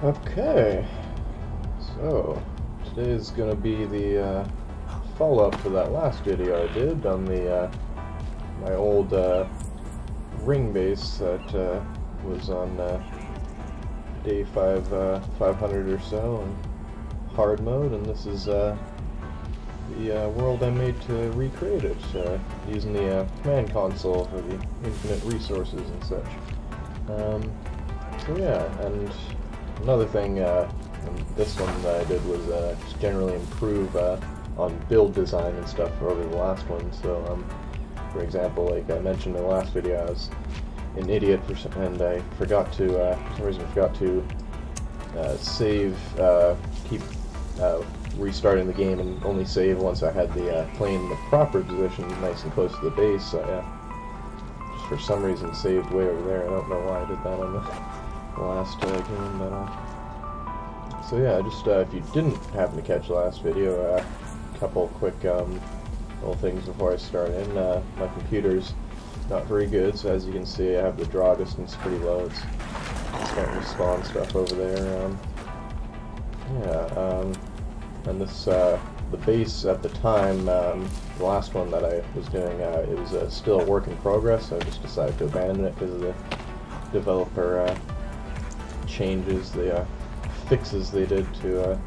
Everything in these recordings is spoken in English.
Okay, so today's gonna be the follow-up to that last video I did on the my old ring base that was on day 500 or so in hard mode, and this is the world I made to recreate it using the command console for the infinite resources and such. So yeah, and another thing, this one that I did was just generally improve on build design and stuff over the last one. So, for example, like I mentioned in the last video, I was an idiot and I forgot to, for some reason, forgot to save, keep restarting the game and only save once I had the plane in the proper position, nice and close to the base. So yeah, just for some reason saved way over there. I don't know why I did that on the last game, but so yeah, just if you didn't happen to catch the last video, a couple quick little things before I start in. My computer's not very good, so as you can see, I have the draw distance pretty low. It's starting to spawn stuff over there. Yeah, and this the base at the time, the last one that I was doing, it was still a work in progress. So I just decided to abandon it because of the developer changes, the fixes they did to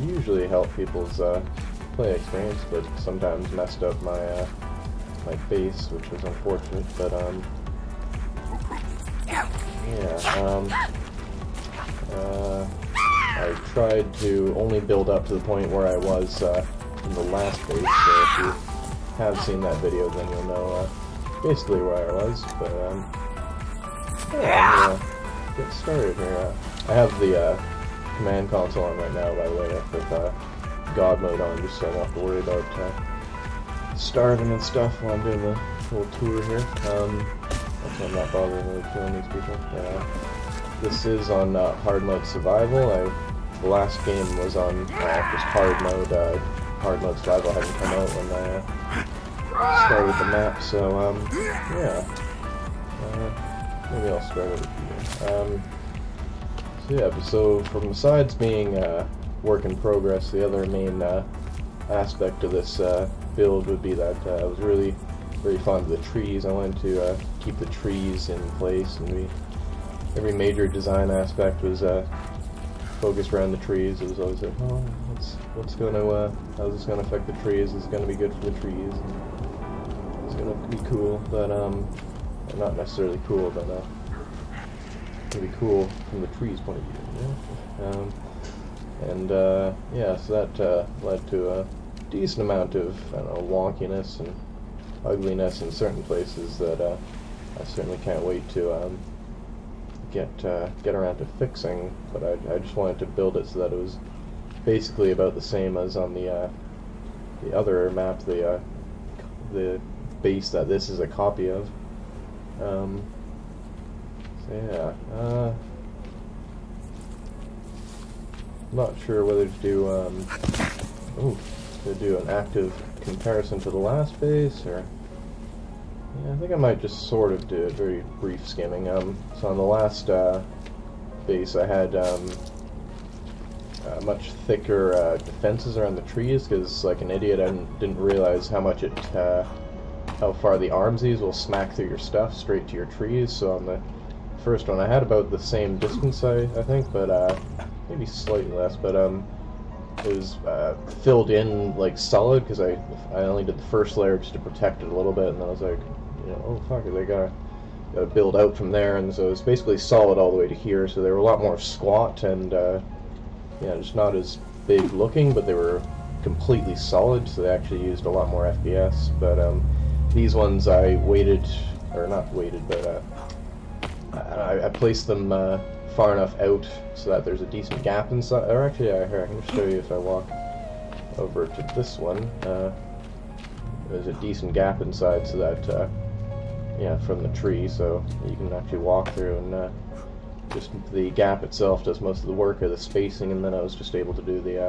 usually help people's play experience, but sometimes messed up my my base, which was unfortunate. But yeah, I tried to only build up to the point where I was in the last base. So if you have seen that video, then you'll know basically where I was. But yeah, I'm gonna get started here. I have the command console on right now, by the way, with God mode on, just so I don't have to worry about starving and stuff while I'm doing the little tour here. That's why I'm not bothering with killing these people. This is on hard mode survival. The last game was on just hard mode. Hard mode survival hadn't come out when I started the map, so yeah. Maybe I'll start over here. So yeah, so from besides being work in progress, the other main aspect of this build would be that I was really very fond of the trees. I wanted to keep the trees in place, and every major design aspect was focused around the trees. It was always like, oh, what's going to how's this going to affect the trees? Is it going to be good for the trees? And it's going to be cool, but not necessarily cool, but it's going to be cool from the trees' point of view. Yeah? And yeah, so that led to a decent amount of, I don't know, wonkiness and ugliness in certain places that I certainly can't wait to get around to fixing. But I just wanted to build it so that it was basically about the same as on the other map, the base that this is a copy of. So yeah, not sure whether to do an active comparison to the last base, or yeah, I think I might just sort of do a very brief skimming. So on the last base, I had much thicker defenses around the trees, because like an idiot, I didn't realize how much how far the armsies will smack through your stuff straight to your trees. So on the first one, I had about the same distance, I think, but maybe slightly less. But it was filled in like solid, because I only did the first layer just to protect it a little bit, and then I was like, you know, oh fuck, they gotta build out from there, and so it's basically solid all the way to here. So they were a lot more squat and yeah, just not as big looking, but they were completely solid, so they actually used a lot more FPS. But these ones I waited, or not waited, but I placed them far enough out so that there's a decent gap inside. Or actually, here, I can show you if I walk over to this one. There's a decent gap inside, so that yeah, from the tree, so you can actually walk through, and just the gap itself does most of the work of the spacing, and then I was just able to do the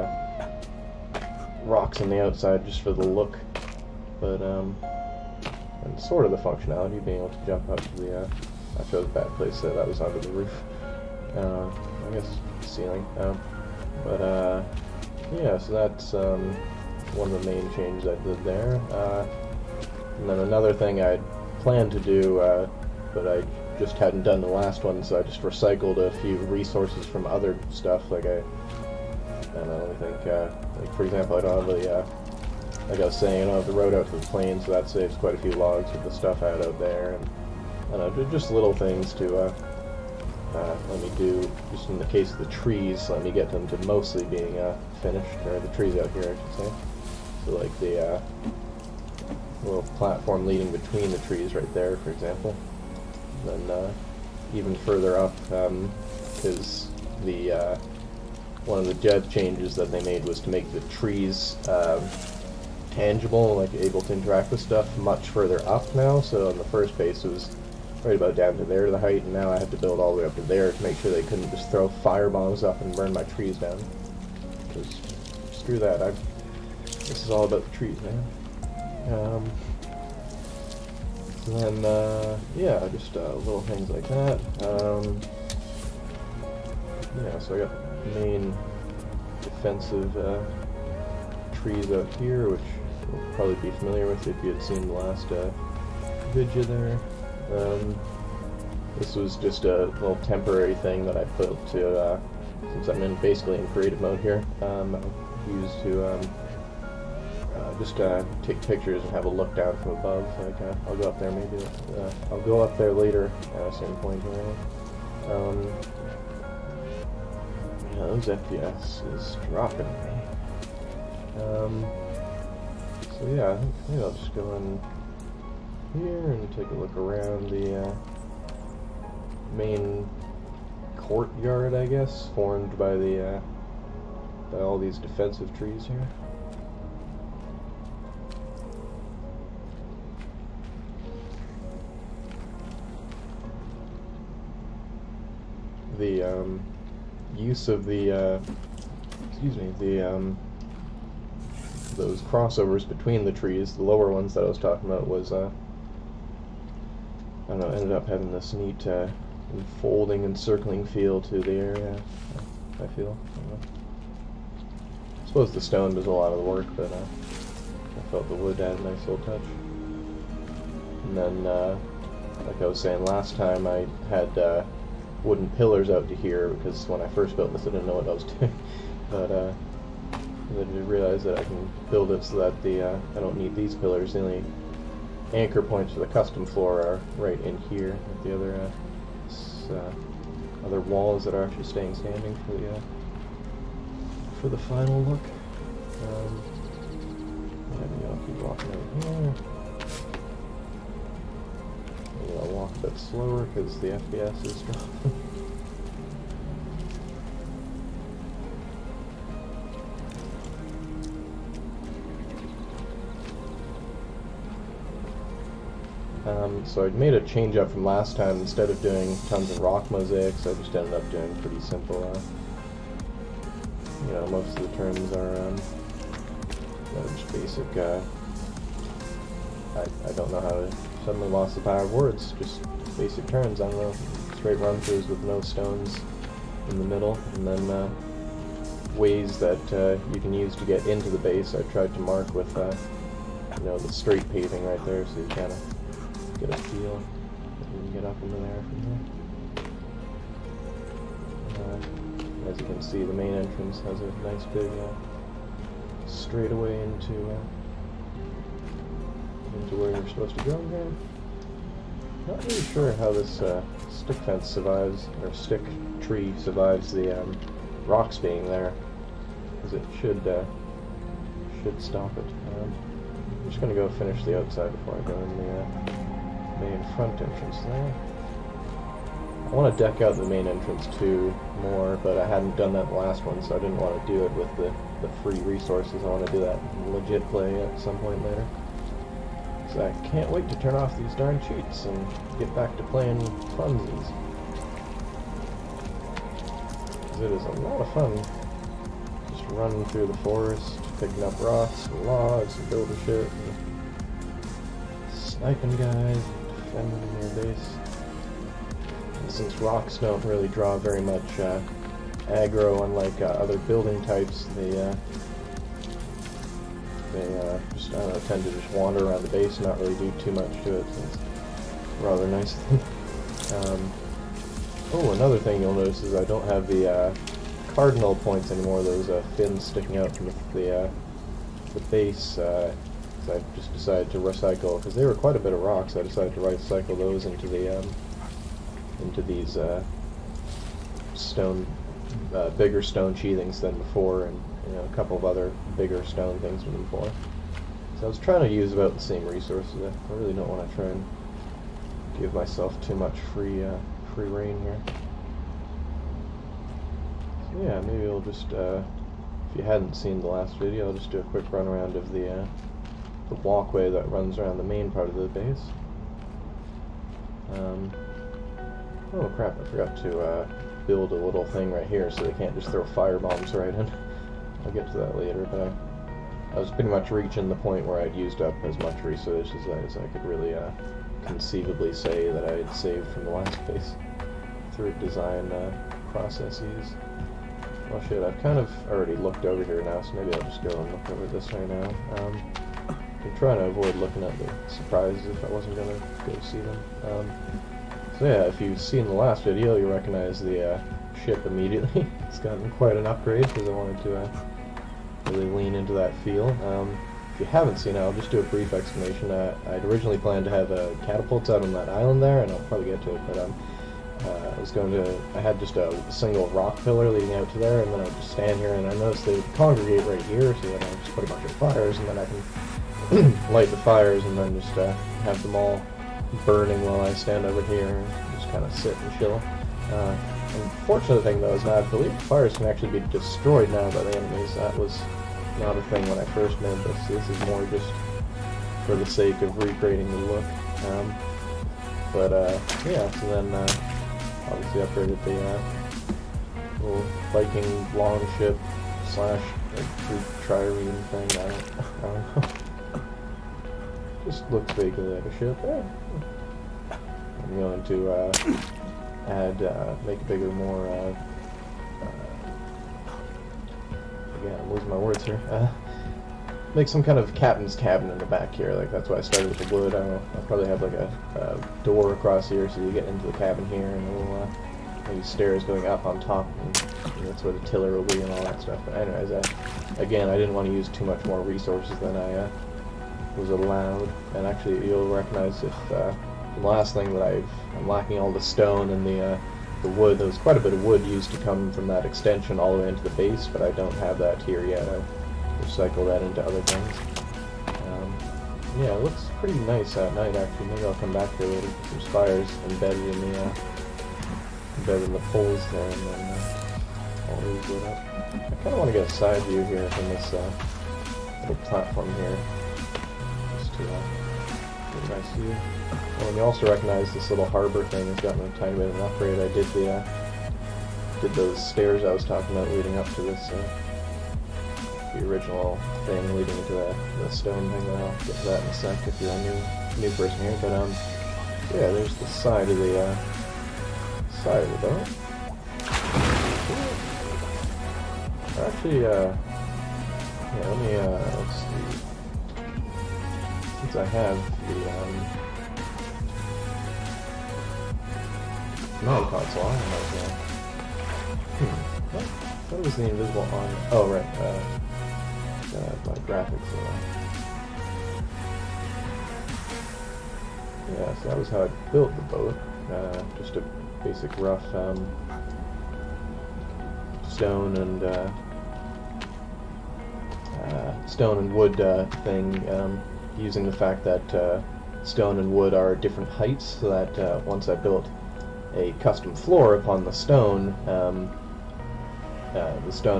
rocks on the outside just for the look. But and sort of the functionality, being able to jump out to the I chose a bad place, so that was onto the roof. I guess ceiling. But yeah, so that's one of the main changes I did there. And then another thing I planned to do, but I just hadn't done the last one, so I just recycled a few resources from other stuff. Like I don't know, I think, like for example, I don't have the, like I was saying, I don't have the road out to the plain, so that saves quite a few logs with the stuff I had out there. And I don't know, just little things to let me do, just in the case of the trees, let me get them to mostly being finished, or the trees out here, I should say. So like the little platform leading between the trees right there, for example. And then even further up, because the one of the dev changes that they made was to make the trees tangible, like able to interact with stuff much further up now. So in the first base it was right about down to there, the height, and now I had to build all the way up to there to make sure they couldn't just throw fire bombs up and burn my trees down. Because screw that, this is all about the trees, man. And then, yeah, just little things like that. Yeah, so I got the main defensive trees out here, which you'll probably be familiar with if you had seen the last video there. This was just a little temporary thing that I built to, since I'm basically in creative mode here, I used to just take pictures and have a look down from above. Like I'll go up there maybe. I'll go up there later at a certain point here. Yeah, those FPS is dropping me. So yeah, I think maybe I'll just go in here and take a look around the main courtyard, I guess, formed by the by all these defensive trees here. The use of the excuse me, the those crossovers between the trees, the lower ones that I was talking about, was I don't know, ended up having this neat unfolding and circling feel to the area. I feel. I don't know. I suppose the stone does a lot of the work, but I felt the wood added a nice little touch. And then, like I was saying last time, I had wooden pillars out to here, because when I first built this I didn't know what I was doing. But I did realize that I can build it so that the I don't need these pillars. The only anchor points for the custom floor are right in here, with the other other walls that are actually staying standing for the final look. Maybe I'll keep walking out here. Maybe I'll walk a bit slower because the FPS is dropping. So I made a change up from last time. Instead of doing tons of rock mosaics, I just ended up doing pretty simple. You know, most of the turns are just basic. I don't know how to. Suddenly lost the power of words. Just basic turns. I don't know. Straight run-throughs with no stones in the middle, and then ways that you can use to get into the base. I tried to mark with you know, the straight paving right there, so you kind of get a feel that you can get up into there from here. As you can see, the main entrance has a nice big straightaway into where you're supposed to go here. Not really sure how this stick fence survives, or stick tree survives the rocks being there, because it should stop it. I'm just going to go finish the outside before I go in the main front entrance there. I want to deck out the main entrance too more, but I hadn't done that in the last one, so I didn't want to do it with the free resources. I want to do that in legit play at some point later. So I can't wait to turn off these darn cheats and get back to playing funsies. Because it is a lot of fun just running through the forest, picking up rocks and logs and building shit, and sniping guys, defending their base. And since rocks don't really draw very much aggro, unlike other building types, they just, I don't know, tend to just wander around the base and not really do too much to it. So it's a rather nice thing. Oh, another thing you'll notice is I don't have the cardinal points anymore, those fins sticking out from the base. So I just decided to recycle, because they were quite a bit of rocks. I decided to recycle those into the into these stone, bigger stone sheathings than before, and a couple of other bigger stone things than before. So I was trying to use about the same resources. I really don't want to try and give myself too much free reign here. So yeah, maybe I'll just, if you hadn't seen the last video, I'll just do a quick run around of the walkway that runs around the main part of the base. Oh crap, I forgot to build a little thing right here so they can't just throw fire bombs right in. I'll get to that later, but I was pretty much reaching the point where I'd used up as much resources as I could really conceivably say that I had saved from the last base through design processes. Oh shit, I've kind of already looked over here now, so maybe I'll just go and look over this right now. I'm trying to avoid looking at the surprises if I wasn't going to go see them. So yeah, if you've seen the last video, you recognize the ship immediately. It's gotten quite an upgrade because I wanted to really lean into that feel. If you haven't seen it, I'll just do a brief explanation. I'd originally planned to have catapults out on that island there, and I'll probably get to it, but I had just a single rock pillar leading out to there, and then I'd just stand here, and I noticed they would congregate right here, so then I'll just put a bunch of fires, and then I can light the fires, and then just have them all burning while I stand over here and just kind of sit and chill. Unfortunate thing though is that I believe fires can actually be destroyed now by the enemies. That was not a thing when I first made this. This is more just for the sake of recreating the look. Yeah, so then obviously upgraded the little Viking longship / trireme thing. I don't know. Just looks vaguely like a ship. Yeah. I'm going to make a bigger, more, again, I'm losing my words here, make some kind of captain's cabin in the back here. Like, that's why I started with the wood. I don't know, I'll probably have like a door across here so you get into the cabin here, and a little, maybe stairs going up on top, and that's where the tiller will be and all that stuff. But anyways, again, I didn't want to use too much more resources than I was allowed. And actually, you'll recognize if the last thing that I'm lacking all the stone and the wood. There was quite a bit of wood used to come from that extension all the way into the base, but I don't have that here yet. I'll recycle that into other things. Yeah, it looks pretty nice at night actually. Maybe I'll come back here later. Some spires embedded in the poles there, and then I'll move it up. I kind of want to get a side view here from this little platform here, just to get a nice view. Oh, and you also recognize this little harbor thing has gotten a tiny bit of an upgrade. I did those stairs I was talking about leading up to this, the original thing leading into the stone thing. I'll get to that in a sec if you're a new person here. But yeah, there's the side of the boat. Actually, yeah, let me let's see. Since I have the command console, I don't know. What was the invisible on? Oh right, my graphics. Yeah, so that was how I built the boat. Just a basic rough stone and wood thing, using the fact that stone and wood are different heights, so that once I built a custom floor upon the stone,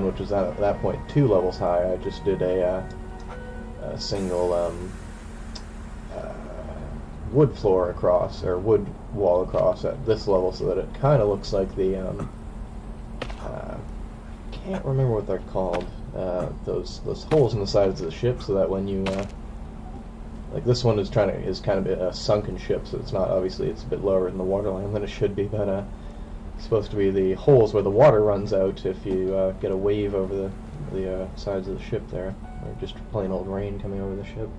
which was at that point 2 levels high, I just did a single wood floor across, or wood wall across at this level, so that it kind of looks like the can't remember what they're called, those holes in the sides of the ship, so that when you like this one is kind of a sunken ship, so it's not, obviously it's a bit lower in the waterline than it should be, but supposed to be the holes where the water runs out if you get a wave over the sides of the ship there, or just plain old rain coming over the ship.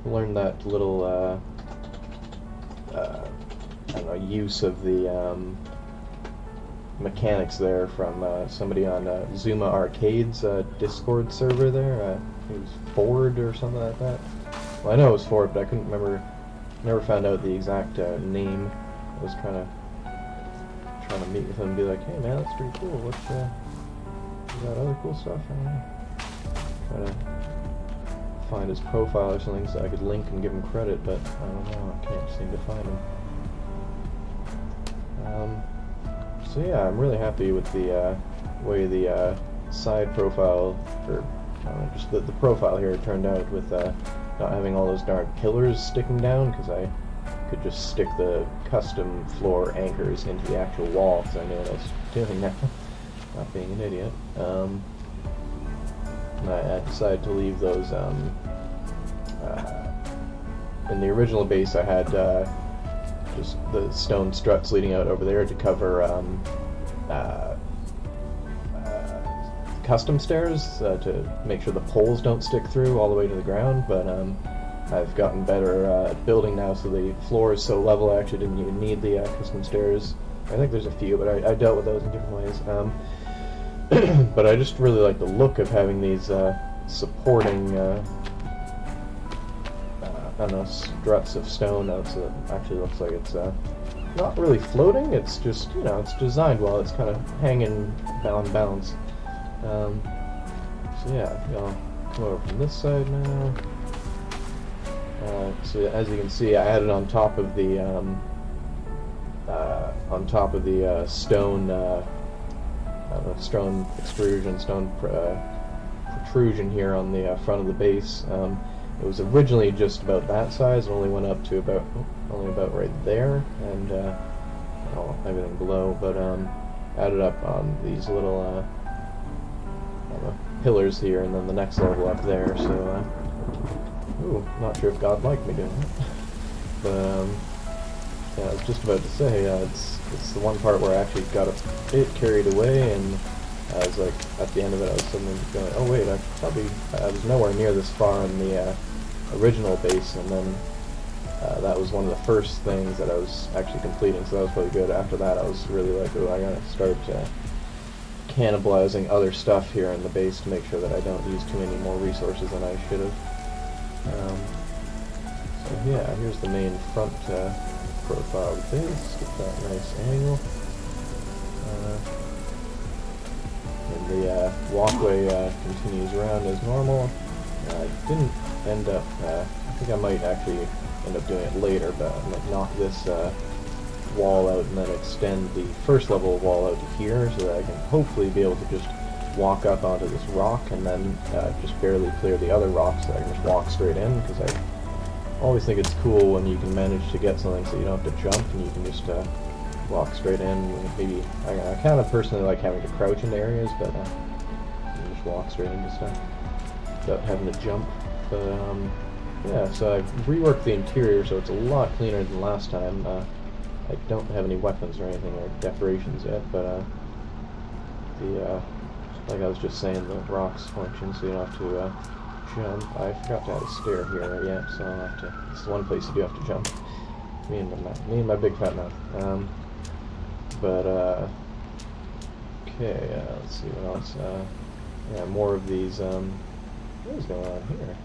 Learned that little I don't know, use of the mechanics there from somebody on Zuma Arcade's Discord server there. It was Ford or something like that. Well, I know it was Ford, but I couldn't remember. Never found out the exact name. I was trying to meet with him and be like, hey man, that's pretty cool. What's you got other cool stuff? I don't know. Try to find his profile or something so I could link and give him credit, but I don't know. I can't seem to find him. So yeah, I'm really happy with the way the side profile, or just the profile here turned out with not having all those darn pillars sticking down, because I could just stick the custom floor anchors into the actual wall, because I knew what I was doing now, not being an idiot. And I decided to leave those, in the original base I had just the stone struts leading out over there to cover custom stairs to make sure the poles don't stick through all the way to the ground, but I've gotten better at building now, so the floor is so level I actually didn't even need the custom stairs. I think there's a few, but I dealt with those in different ways. But I just really like the look of having these supporting I don't know, struts of stone now, so it actually looks like it's not really floating, it's just, you know, it's designed well, it's kind of hanging on balance. So yeah, I'll come over from this side now. So as you can see, I had it on top of the stone, stone extrusion, stone protrusion here on the front of the base. It was originally just about that size, and only went up to about right there, and everything below. But added up on these little pillars here, and then the next level up there. So, ooh, not sure if God liked me doing that. But yeah, I was just about to say, it's the one part where I actually got a bit carried away, and I was like, at the end of it, I was suddenly going, oh wait, I was nowhere near this far in the original base, and then that was one of the first things that I was actually completing, so that was really good. After that, I was really like, oh, I gotta start cannibalizing other stuff here in the base to make sure that I don't use too many more resources than I should have. So yeah, here's the main front profile of the base. Get that nice angle. And the walkway continues around as normal. I didn't end up, I think I might actually end up doing it later, but I might knock this wall out and then extend the first level wall out to here, so that I can hopefully be able to just walk up onto this rock and then just barely clear the other rocks, so I can just walk straight in, because I always think it's cool when you can manage to get something so you don't have to jump and you can just walk straight in. Maybe I kind of personally like having to crouch into areas, but you can just walk straight into stuff without having to jump. But yeah, so I've reworked the interior so it's a lot cleaner than last time. I don't have any weapons or anything or decorations yet, but like I was just saying, the rocks function so you don't have to jump. I forgot to add a stair here yet, so I'll have to. It's the one place you do have to jump. Me and my big fat mouth. Okay, let's see what else. Yeah, more of these. What is going on here?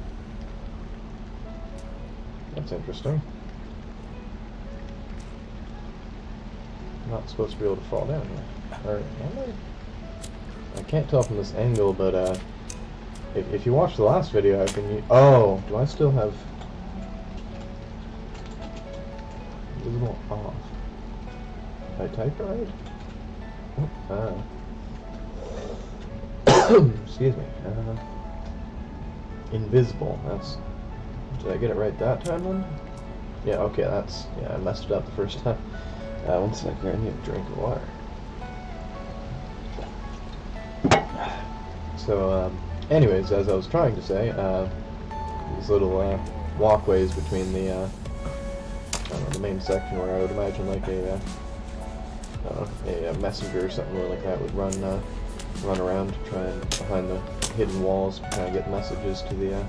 That's interesting. I'm not supposed to be able to fall down here. Or am I? I can't tell from this angle, but if you watch the last video, I can. Oh, do I still have invisible off? Did I type it right? Excuse me. Invisible. That's. Did I get it right that time then? Yeah. Okay. That's. Yeah. I messed it up the first time. One second here. I need a drink of water. So, anyways, as I was trying to say, these little walkways between the don't know, the main section where I would imagine like a messenger or something like that would run around to try and behind the hidden walls to try and get messages to the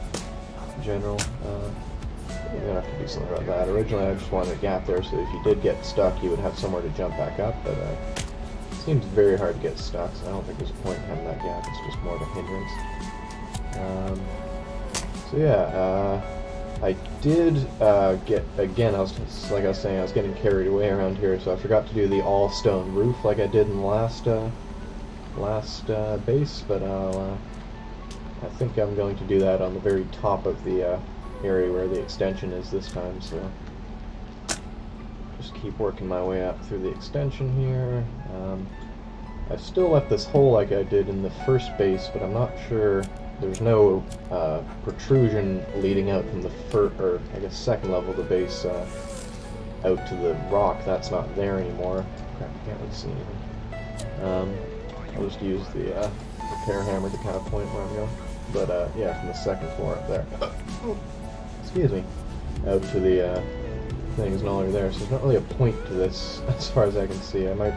general. You're gonna have to do something about that. Originally, I just wanted a gap there, so if you did get stuck, you would have somewhere to jump back up. But it seems very hard to get stuck, so I don't think there's a point in having that gap. It's just more of a hindrance. So yeah, I did get, again, like I was saying, I was getting carried away around here, so I forgot to do the all-stone roof like I did in the last base, but I think I'm going to do that on the very top of the area where the extension is this time, so just keep working my way up through the extension here. I've still left this hole like I did in the first base, but I'm not sure. There's no protrusion leading out from the second level of the base out to the rock. That's not there anymore. Crap, I can't really see anything. I'll just use the repair hammer to kind of point where I'm going. But yeah, from the second floor up there. Excuse me. Out to the thing is no longer there, so there's not really a point to this as far as I can see. I might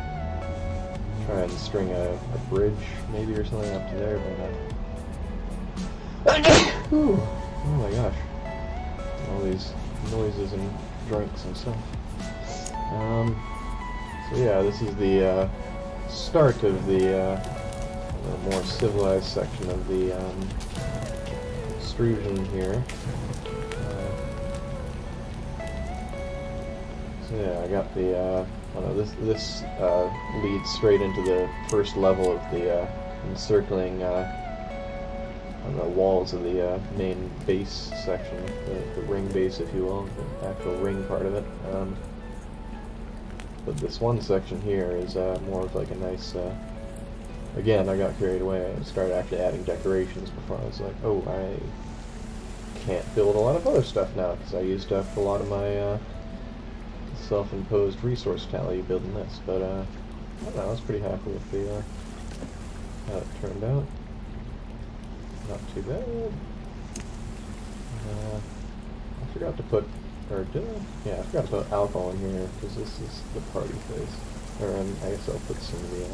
try and string a bridge maybe or something up to there, but oh my gosh. All these noises and drinks and stuff. So yeah, this is the start of the more civilized section of the extrusion here. So yeah, I got the this leads straight into the first level of the encircling walls of the main base section, the ring base, if you will, the actual ring part of it. But this one section here is more of like a nice. Again, I got carried away. I started actually adding decorations before I was like, oh, I can't build a lot of other stuff now because I used up a lot of my self-imposed resource tally building this. But I don't know, I was pretty happy with the how it turned out. Not too bad. I forgot to put, or did I? Yeah, I forgot to put alcohol in here because this is the party place. Or I guess I'll put some of the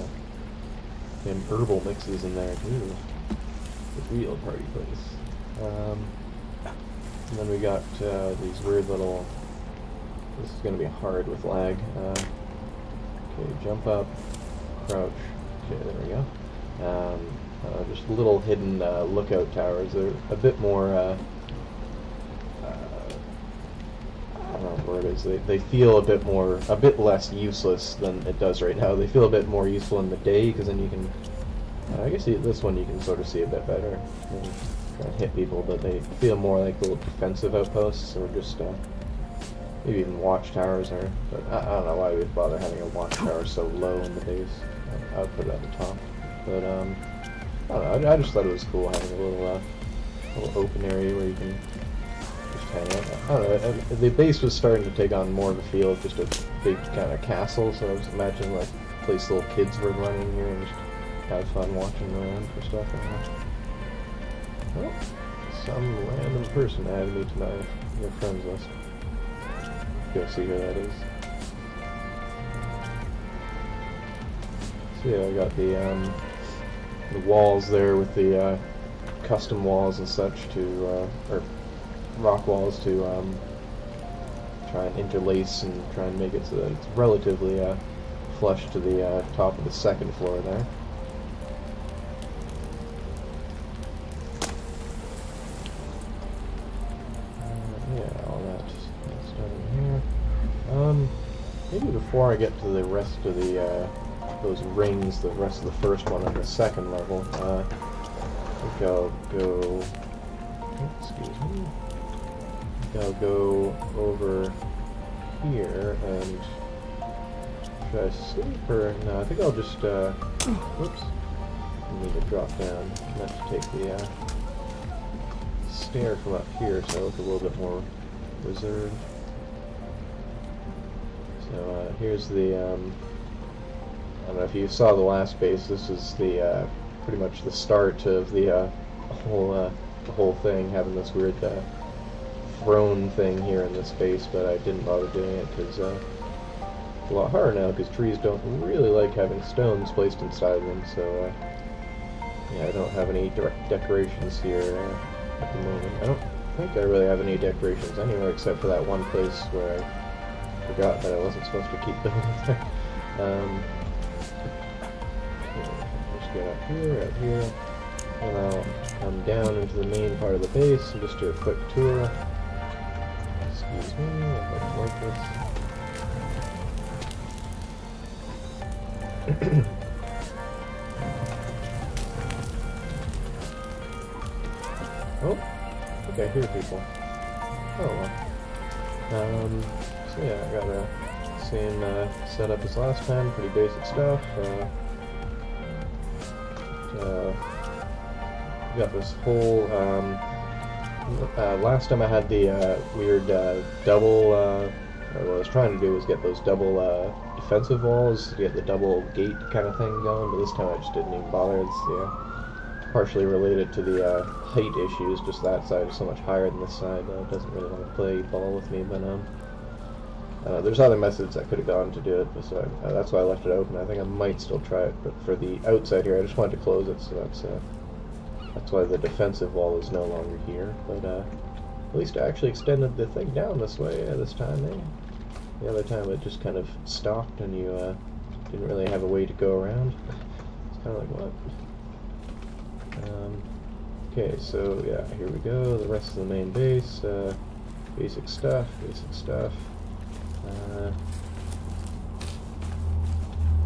herbal mixes in there too. The real party place. And then we got these weird little. This is going to be hard with lag. Okay, jump up, crouch. Okay, there we go. Just little hidden lookout towers. They're a bit more. I don't know what the word is. They feel a bit less useless than it does right now. They feel a bit more useful in the day because then you can. I guess this one you can sort of see a bit better. Try and hit people, but they feel more like little defensive outposts or just. Maybe even watchtowers are, but I don't know why we'd bother having a watchtower so low in the base. I would put it at the top. But I don't know, I just thought it was cool having a little open area where you can just hang out. I don't know, the base was starting to take on more of a feel of just a big kind of castle, so I was imagining like a place little kids were running here and just have fun watching around for stuff. Well, some random person added me to your friends list. Go see who that is. So yeah, I got the walls there with the custom walls and such to, or rock walls to try and interlace and try and make it so that it's relatively flush to the top of the second floor there. Maybe before I get to the rest of the those rings, the rest of the first one on the second level, I think I'll go. Excuse me. I think I'll go over here and should I sleep or no? I think I'll just. Whoops. I need to drop down. I have to take the stair from up here, so I look a little bit more reserved. So here's the, I don't know if you saw the last base, this is the, pretty much the start of the whole thing, having this weird throne thing here in this base, but I didn't bother doing it because it's a lot harder now because trees don't really like having stones placed inside them, so yeah, I don't have any direct decorations here at the moment. I don't think I really have any decorations anywhere except for that one place where I forgot that I wasn't supposed to keep building there. Just get up here, and I'll come down into the main part of the base and just do a quick tour. Excuse me, I'd like to work this. Oh, I think I hear people. Oh well. So yeah, I got the same setup as last time, pretty basic stuff. Got this whole, last time I had the weird double, or what I was trying to do was get those double defensive walls, to get the double gate kind of thing going, but this time I just didn't even bother. It's partially related to the height issues, just that side is so much higher than this side. It doesn't really want to play ball with me, but there's other methods I could have gone to do it, but so that's why I left it open. I think I might still try it, but for the outside here, I just wanted to close it, so that's why the defensive wall is no longer here. But at least I actually extended the thing down this way this time. The other time it just kind of stopped, and you didn't really have a way to go around. It's kind of like, what? Okay, so yeah, here we go. The rest of the main base, basic stuff.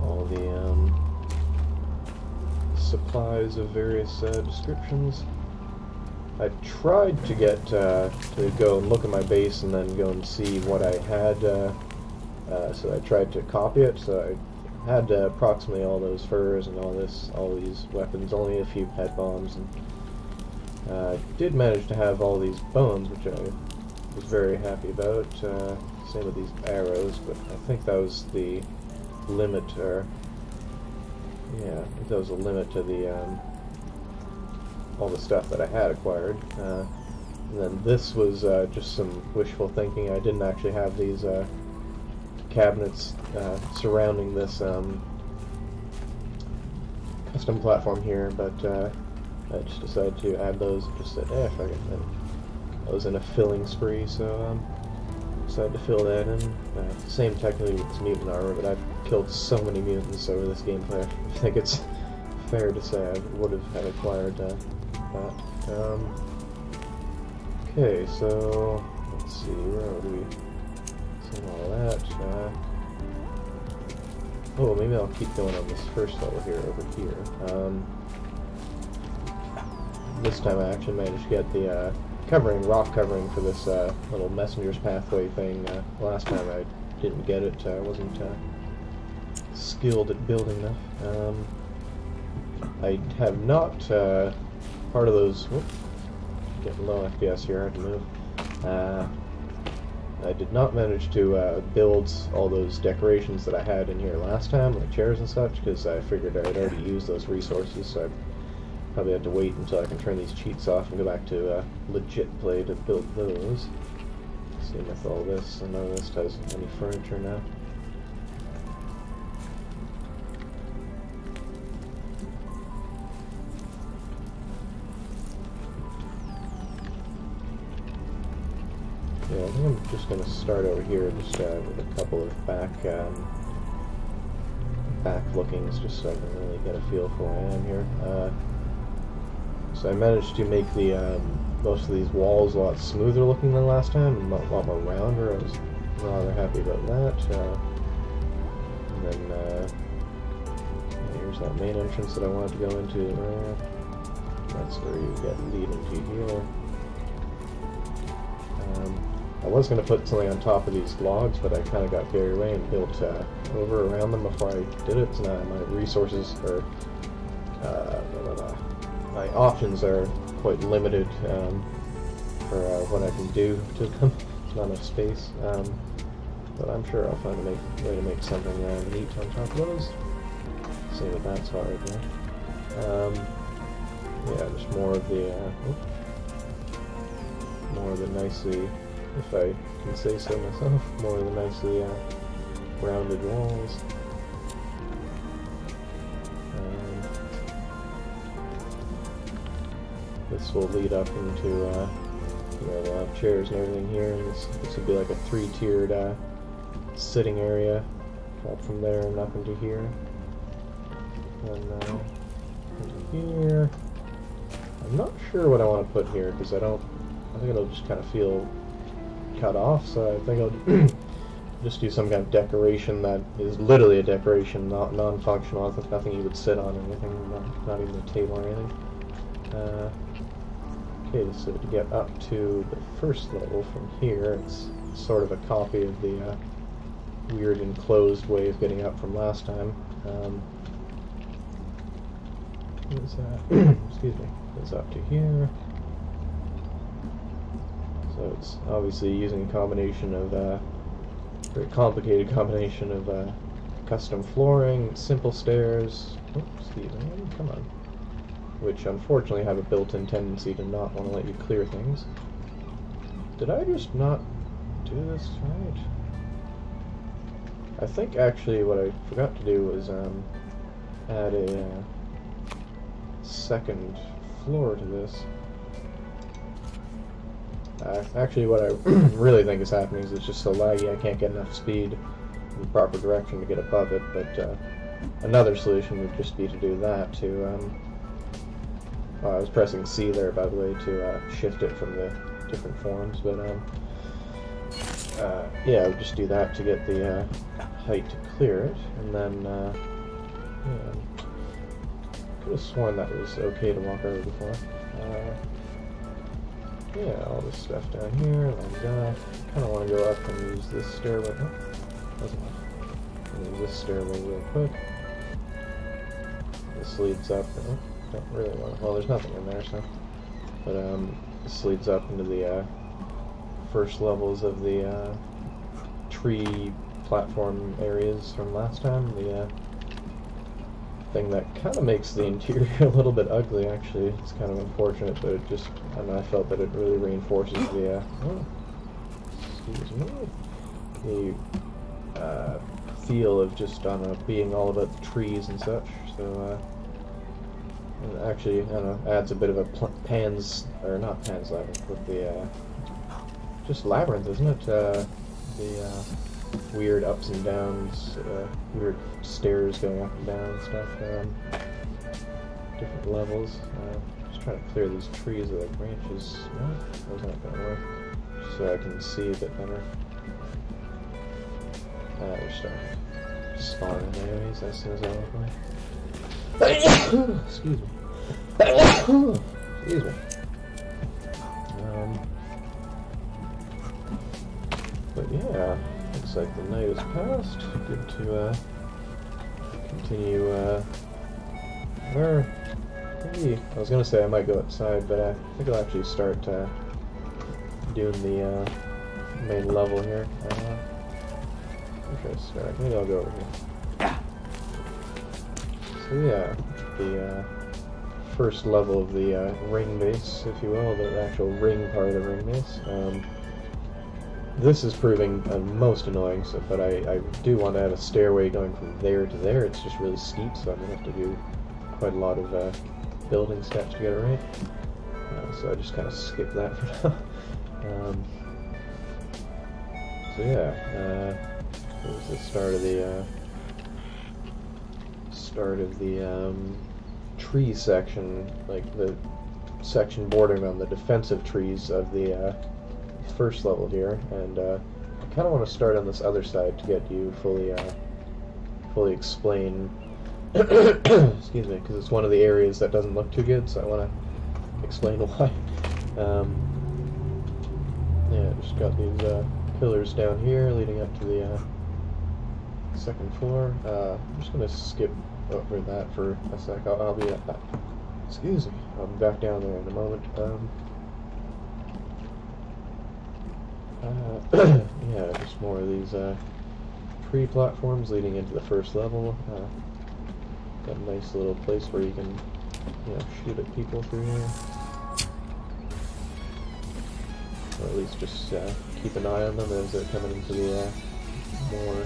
All the supplies of various descriptions. I tried to get to go and look at my base and then go and see what I had. So I tried to copy it. So I had approximately all those furs and all these weapons. Only a few pet bombs, and did manage to have all these bones, which I was very happy about. Same with these arrows, but I think that was the limit, or yeah, I think that was the limit to the all the stuff that I had acquired. And then this was just some wishful thinking. I didn't actually have these cabinets surrounding this custom platform here, but I just decided to add those. Just said, fuck it. I was in a filling spree, so decided to fill that in. Same technically with this mutant armor, but I've killed so many mutants over this gameplay. I think it's fair to say I would have had acquired that. Okay, so let's see, where are we? Seeing all that. Oh, maybe I'll keep going on this first level here, over here. This time I actually managed to get the rock covering for this little messenger's pathway thing. Last time I didn't get it. I wasn't skilled at building enough. I have not part of those. Whoop, getting low FPS here. I have to move. I did not manage to build all those decorations that I had in here last time, like chairs and such, because I figured I'd already used those resources, so I probably have to wait until I can turn these cheats off and go back to legit play to build those. See with all this, and none of this has any furniture now. Yeah, I think I'm just going to start over here, just with a couple of back lookings, just so I can really get a feel for where I am here. So I managed to make the most of these walls a lot smoother looking than last time, and a lot more rounder. I was rather happy about that. And then here's that main entrance that I wanted to go into. That's where you lead into here. I was going to put something on top of these logs, but I kind of got carried away and built over around them before I did it. So now my resources are, my options are quite limited for what I can do to them. There's not enough space, but I'm sure I'll find a way to make something neat on top of those. See what that's hard there. Yeah, just more of the nicely if I can say so myself, more than nicely rounded walls. This will lead up into, you know, they'll have chairs and everything here, and this would be like a 3-tiered sitting area, up from there and up into here, and into here. I'm not sure what I want to put here, because I think it'll just kind of feel cut off, so I think I'll just do some kind of decoration that is literally a decoration, not non-functional. There's nothing you would sit on or anything, not even a table or anything. Okay, so to get up to the first level from here, it's sort of a copy of the weird enclosed way of getting up from last time. What is that? Excuse me. Goes up to here. So it's obviously using a combination of very complicated combination of custom flooring, simple stairs. Oh, excuse me. Come on. Which unfortunately have a built-in tendency to not want to let you clear things. Did I just not do this right? I think actually what I forgot to do was add a second floor to this. Actually what I really think is happening is it's just so laggy I can't get enough speed in the proper direction to get above it, but another solution would just be to do that to I was pressing C there, by the way, to shift it from the different forms, but yeah, I would just do that to get the height to clear it, and then yeah, could have sworn that was okay to walk over before. Yeah, all this stuff down here, like that. Kind of want to go up and use this stairway. Oh, doesn't it? Use this stairway real quick. This leads up. Oh, don't really want to. Well, there's nothing in there, so. But this leads up into the first levels of the tree platform areas from last time. The thing that kind of makes the interior a little bit ugly, actually. It's kind of unfortunate, but it just, and I felt that it really reinforces the, oh, excuse me, the feel of just being all about the trees and such. So, it actually, I don't know, adds a bit of a Pan's Labyrinth with the, just Labyrinth, isn't it? The, weird ups and downs, weird stairs going up and down and stuff, different levels. Just trying to clear these trees with the branches. No, those aren't going to work. Just so I can see a bit better. They're starting to spawn in enemies as soon as I walk away. Excuse me. Excuse me. But yeah. Looks like the night has passed. Good to continue where maybe I was gonna say I might go outside, but I think I'll actually start doing the main level here. Where should I start? Maybe I'll go over here. So yeah, the first level of the ring base, if you will, the actual ring part of the ring base. This is proving most annoying, so, but I do want to have a stairway going from there to there. It's just really steep, so I'm going to have to do quite a lot of building steps to get it right. So I just kind of skip that for now. So yeah, it was the start of the tree section, like the section bordering on the defensive trees of the first level here, and I kind of want to start on this other side to get you fully explain excuse me, because it's one of the areas that doesn't look too good, so I want to explain why. Yeah, just got these pillars down here leading up to the second floor. I'm just going to skip over that for a sec. I'll be at that. Excuse me, I'll be back down there in a moment. Yeah, just more of these tree platforms leading into the first level. Got a nice little place where you can, you know, shoot at people through here. or at least just keep an eye on them as they're coming into the more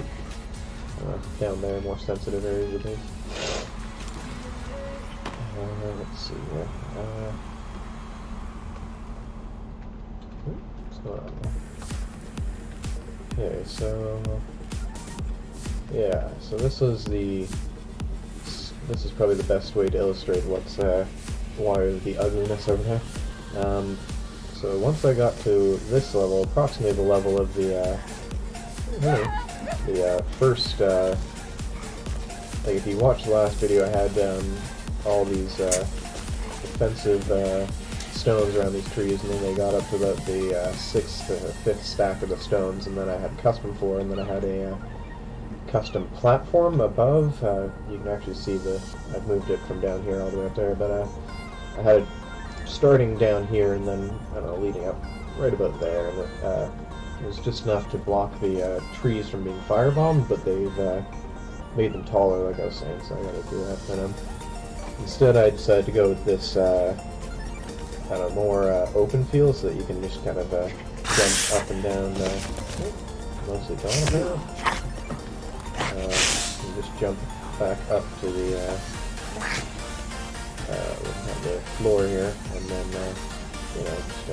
down there, more sensitive areas of the base. Let's see here. What's going on there? Okay, so yeah, so this is probably the best way to illustrate what's why the ugliness over here. So once I got to this level, approximately the level of the first, like if you watched the last video, I had all these defensive stones around these trees, and then they got up to about the 6th or 5th stack of the stones, and then I had custom floor, and then I had a custom platform above. You can actually see I've moved it from down here all the way up there, but I had it starting down here and then, I don't know, leading up right about there, and it was just enough to block the trees from being firebombed, but they've made them taller, like I was saying, so I gotta do that. But instead I decided to go with this kind of more open feel, so that you can just kind of jump up and down, mostly down. You just jump back up to the floor here, and then you know, just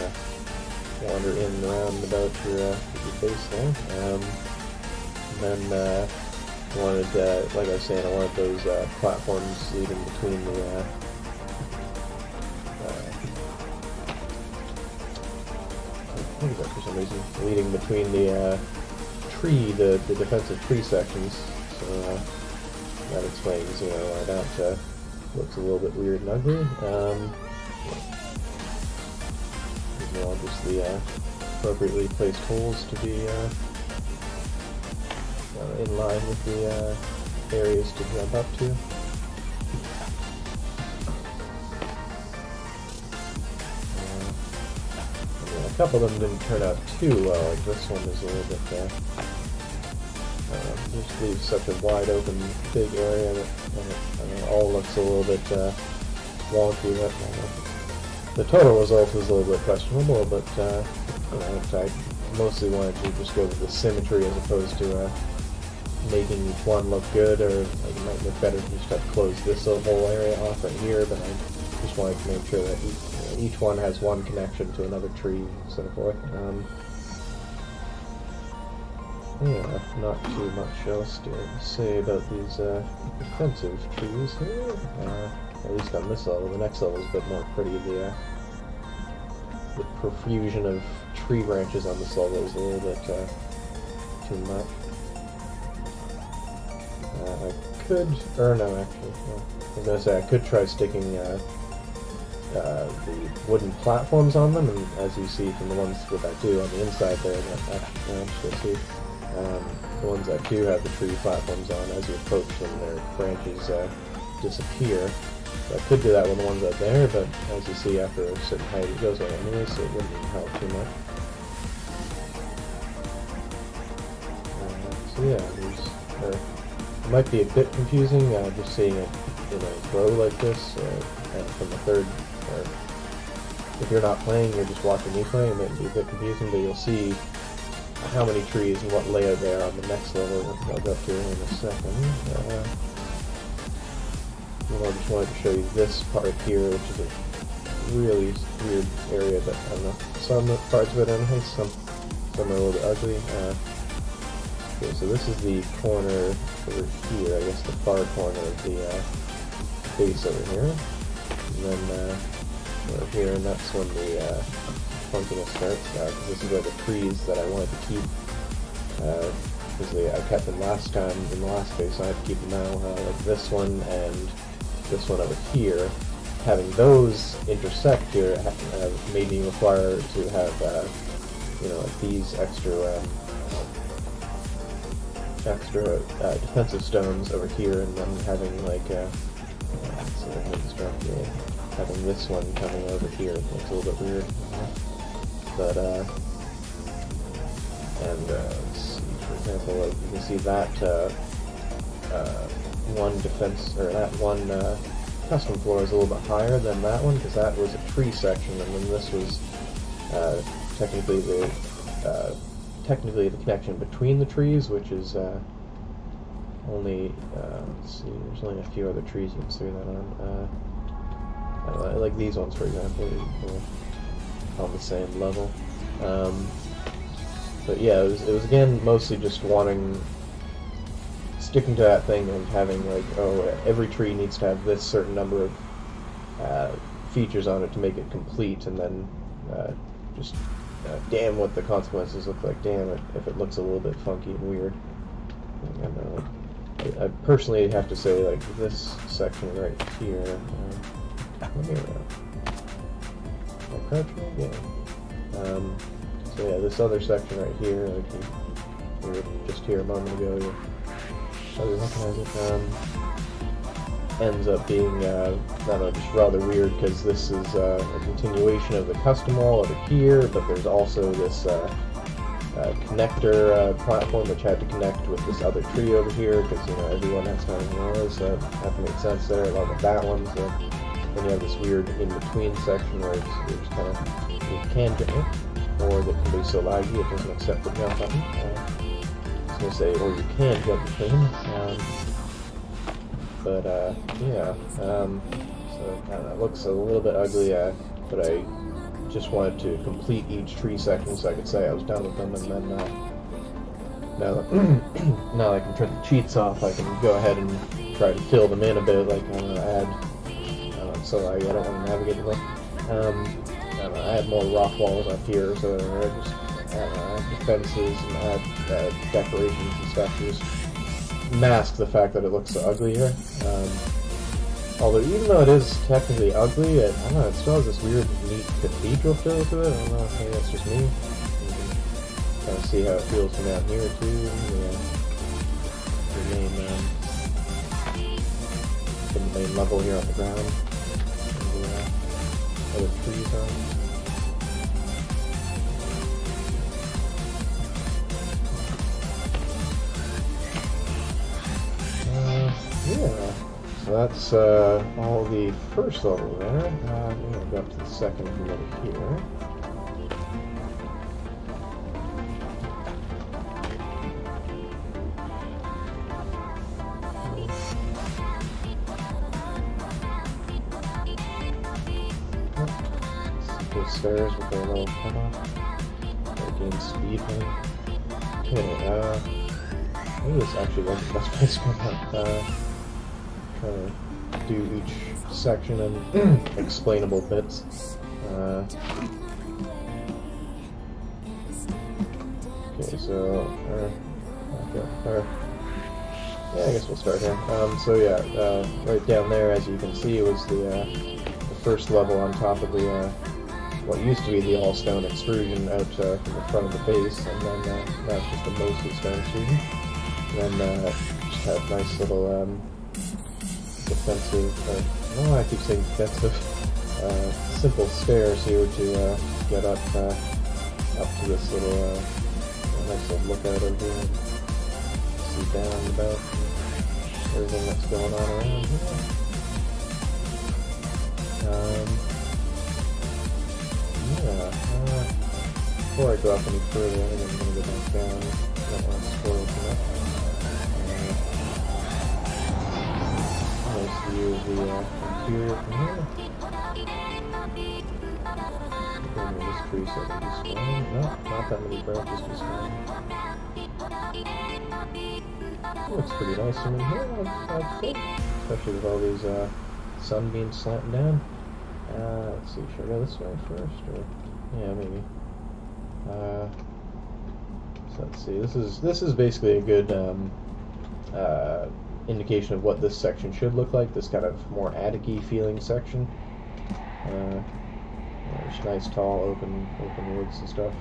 wander in and around and about your base there. And then I wanted, like I was saying, I wanted those platforms leading between the what is that for some reason? Leading between the tree, the defensive tree sections. So that explains, you know, why that looks a little bit weird and ugly. These are all just the appropriately placed holes to be in line with the areas to jump up to. A couple of them didn't turn out too well, like this one is a little bit, just leaves such a wide open, big area that it all looks a little bit wonky. The total result was a little bit questionable, but you know, I mostly wanted to just go with the symmetry as opposed to making each one look good, or like, it might look better if you just have to close this whole area off right here, but I just wanted to make sure that each one has one connection to another tree, and so forth. Yeah, not too much else to say about these defensive trees here. At least on this level. The next level is a bit more pretty. The profusion of tree branches on this level is a little bit too much. I could, or no, actually, no. I was gonna say I could try sticking the wooden platforms on them, and as you see from the ones that I do on the inside there, the ones that do have the tree platforms on, as you approach them, their branches disappear. So I could do that with the ones out there, but as you see, after a certain height, it goes away anyway, so it wouldn't help too much. So yeah, it might be a bit confusing just seeing it in a row like this, and from the third. Or if you're not playing, you're just watching me play, it might be a bit confusing, but you'll see how many trees and what layout they are on the next level, which I'll go through in a second. I just wanted to show you this part here, which is a really weird area that, I don't know, some parts of it are nice, some are a little bit ugly. Okay, so this is the corner over here, I guess the far corner of the base over here. And then over here, and that's when the funkiness starts, because this is where the trees that I wanted to keep, because I kept them last time in the last phase, so I had to keep them now, like this one and this one over here. Having those intersect here made me require to have, you know, like these extra defensive stones over here, and then having like, having this one coming over here looks a little bit weird. But, let's see, for example, like you can see that one defense, or that one custom floor is a little bit higher than that one, because that was a tree section, and then this was technically the connection between the trees, which is only, let's see, there's only a few other trees you can see that on. I don't know, like these ones, for example, they're on the same level. But yeah, it was again mostly just sticking to that thing of having like, oh, every tree needs to have this certain number of features on it to make it complete, and then just damn what the consequences look like. Damn it if it looks a little bit funky and weird. And, I personally have to say, like, this section right here. Let me crouch roll? Yeah. So yeah, this other section right here, like you were just here a moment ago, you probably recognize it. Ends up being, I don't know, just rather weird, because this is a continuation of the custom wall over here, but there's also this connector platform which had to connect with this other tree over here, because, you know, everyone has to have one of those, so that makes sense there, along with that one. So then you have this weird in-between section where it's kind of, you can jump, or that can be so laggy it doesn't accept the jump button. I was going to say, or you can jump between. But yeah, so I don't know, it looks a little bit ugly, but I just wanted to complete each tree section so I could say I was done with them, and then now I can turn the cheats off, I can go ahead and try to fill them in a bit, like add, so I don't want to navigate the book. I add more rock walls up here, so I just add defenses and add decorations and stuff to just mask the fact that it looks so ugly here. Although even though it is technically ugly, I don't know, it still has this weird, neat cathedral feel to it. I don't know, maybe that's just me. You can kind of see how it feels from down here too. The main level here on the ground. And the other trees on. Yeah. So that's all the first level there. I'm going to go up to the second from over here. Simple stairs with their little cutoff. Gain speed thing. Okay, maybe this actually wasn't the best place to come up. Trying to do each section in explainable bits. Okay, so yeah, I guess we'll start here. So yeah, right down there, as you can see, was the first level on top of the what used to be the all-stone extrusion out from the front of the base, and then now it's just a mostly stone extrusion. And then just have nice little defensive, I keep saying defensive, simple stairs here to get up to this little nice little lookout over here. See down about everything that's going on around here. Yeah, before I go up any further, I'm going to go back down. I don't want to spoil too much. Nice view of the interior from here. Going to this tree so I can despawn. No, not that many branches to spawn. Looks pretty nice from in here, I'd say. Especially with all these sunbeams slanting down. Let's see, should I go this way first? Or yeah, maybe. So let's see. This is basically a good indication of what this section should look like. This kind of more attic-y feeling section. There's nice tall open woods and stuff.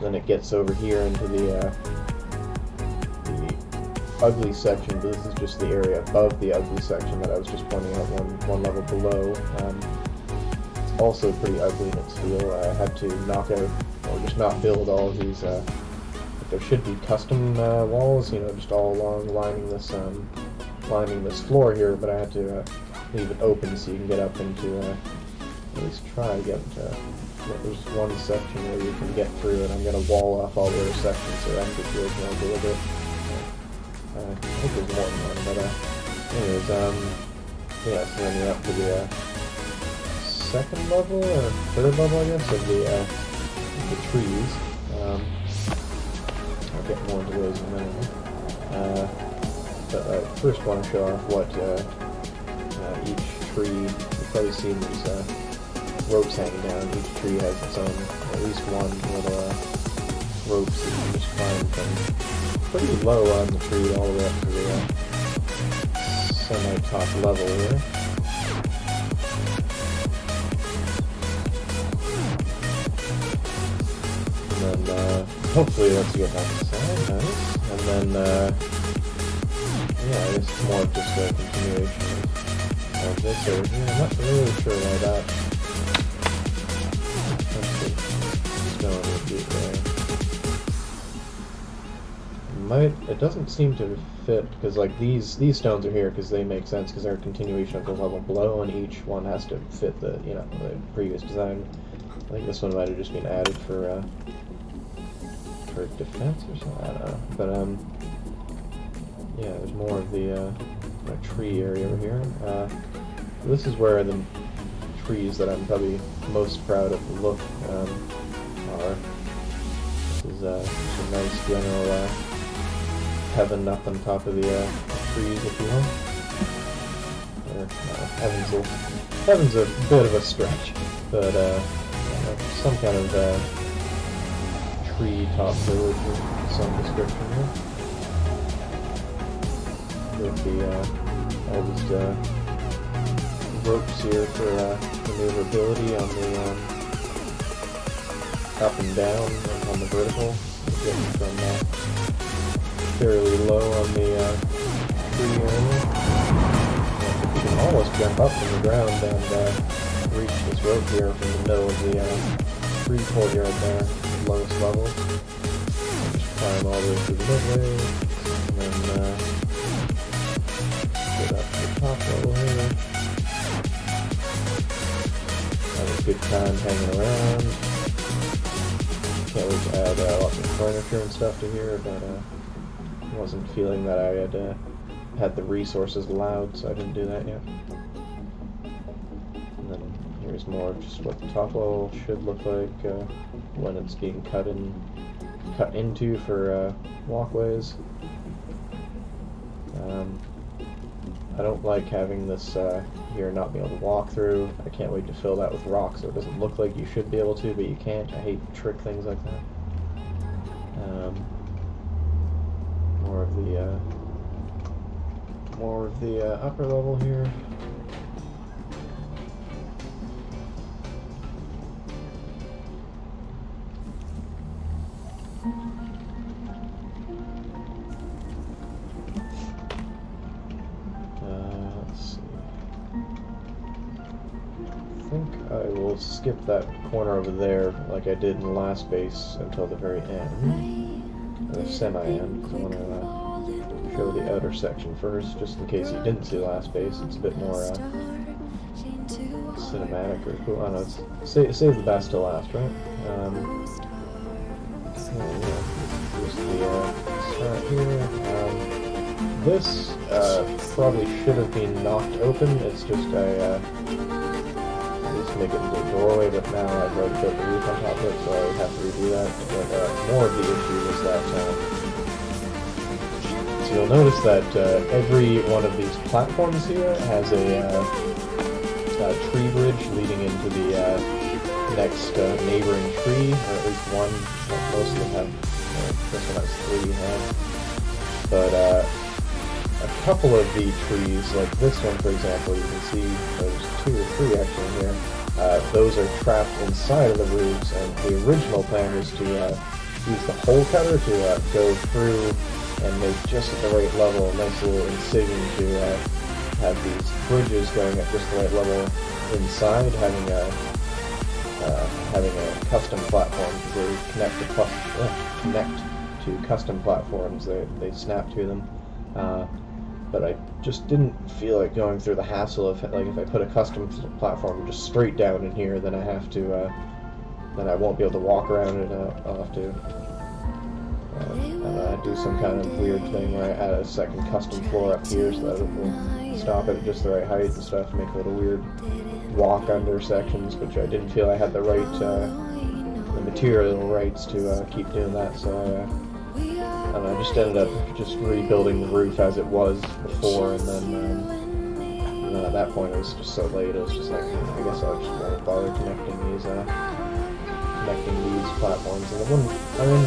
Then it gets over here into the ugly section. But this is just the area above the ugly section that I was just pointing out one level below. It's also pretty ugly in its feel. I had to knock out, or just not build all of these. There should be custom walls, you know, just all along lining this floor here. But I had to leave it open so you can get up into at least try to get there's one section where you can get through, and I'm going to wall off all the other sections so that situation will be a bit. I think there's more than one, but anyways, yeah, so then you're up to the second level, or third level, I guess, of the trees. I'll get more into those in a minute. But I first want to show off what each tree, you've probably seen these ropes hanging down. Each tree has its own, at least one little ropes that you can just climb from pretty low on the tree all the way up to the semi-top level here. And then hopefully once you get back inside, nice. And then yeah, it's more of just a continuation of this over here. I'm not really sure why that stone would be there. It doesn't seem to fit, because like these stones are here because they make sense because they're a continuation of the level below, and each one has to fit the the previous design. I think this one might have just been added for defense or something. I don't know, but yeah, there's more of the tree area over here. This is where the trees that I'm probably most proud of the look are. This is just a nice general heaven up on top of the trees, if you will. Or, heaven's a bit of a stretch, but some kind of tree top village of some description here. With the all these ropes here for maneuverability on the up and down and on the vertical, getting from fairly low on the tree area. You can almost jump up from the ground and reach this rope here from the middle of the tree courtyard there, the lowest level. Just climb all the way through the midway, and then get up to the top level here. Have a good time hanging around. Can't wait to add lots of furniture and stuff to here, but wasn't feeling that I had the resources allowed, so I didn't do that yet. And then here's more of just what the top level should look like when it's being cut into for walkways. I don't like having this here not being able to walk through. I can't wait to fill that with rocks so it doesn't look like you should be able to, but you can't. I hate trick things like that. More of the upper level here. Let's see. I think I will skip that corner over there like I did in the last base until the very end. Or the semi-end, because I want to show the outer section first, just in case you didn't see the last base. It's a bit more cinematic or cool. I don't know, save the best to last, right? Yeah, here's the start here. This probably should have been knocked open. It's just I just make it into a doorway, but now I've already built the roof on top of it, so I would have to redo that. But more of the issue is that so you'll notice that every one of these platforms here has a tree bridge leading into the next neighboring tree, or at least one. Most of them have. This one has 3 but a couple of the trees, like this one for example, you can see there's 2 or 3 actually here. Those are trapped inside of the roofs, and the original plan was to use the hole cutter to go through and make just at the right level a nice little incision to have these bridges going at just the right level inside, having a custom platform, because they connect to custom platforms. They snap to them. But I just didn't feel like going through the hassle of, like, if I put a custom platform just straight down in here, then I have to then I won't be able to walk around it. I'll have to do some kind of weird thing where I add a second custom floor up here so that it will stop it at just the right height and stuff, make a little weird walk under sections, which I didn't feel I had the right, the material rights to keep doing that, so I just ended up just rebuilding the roof as it was before, and then at that point it was just so late, it was just like, I guess I just won't bother connecting these platforms, and it wouldn't, I mean,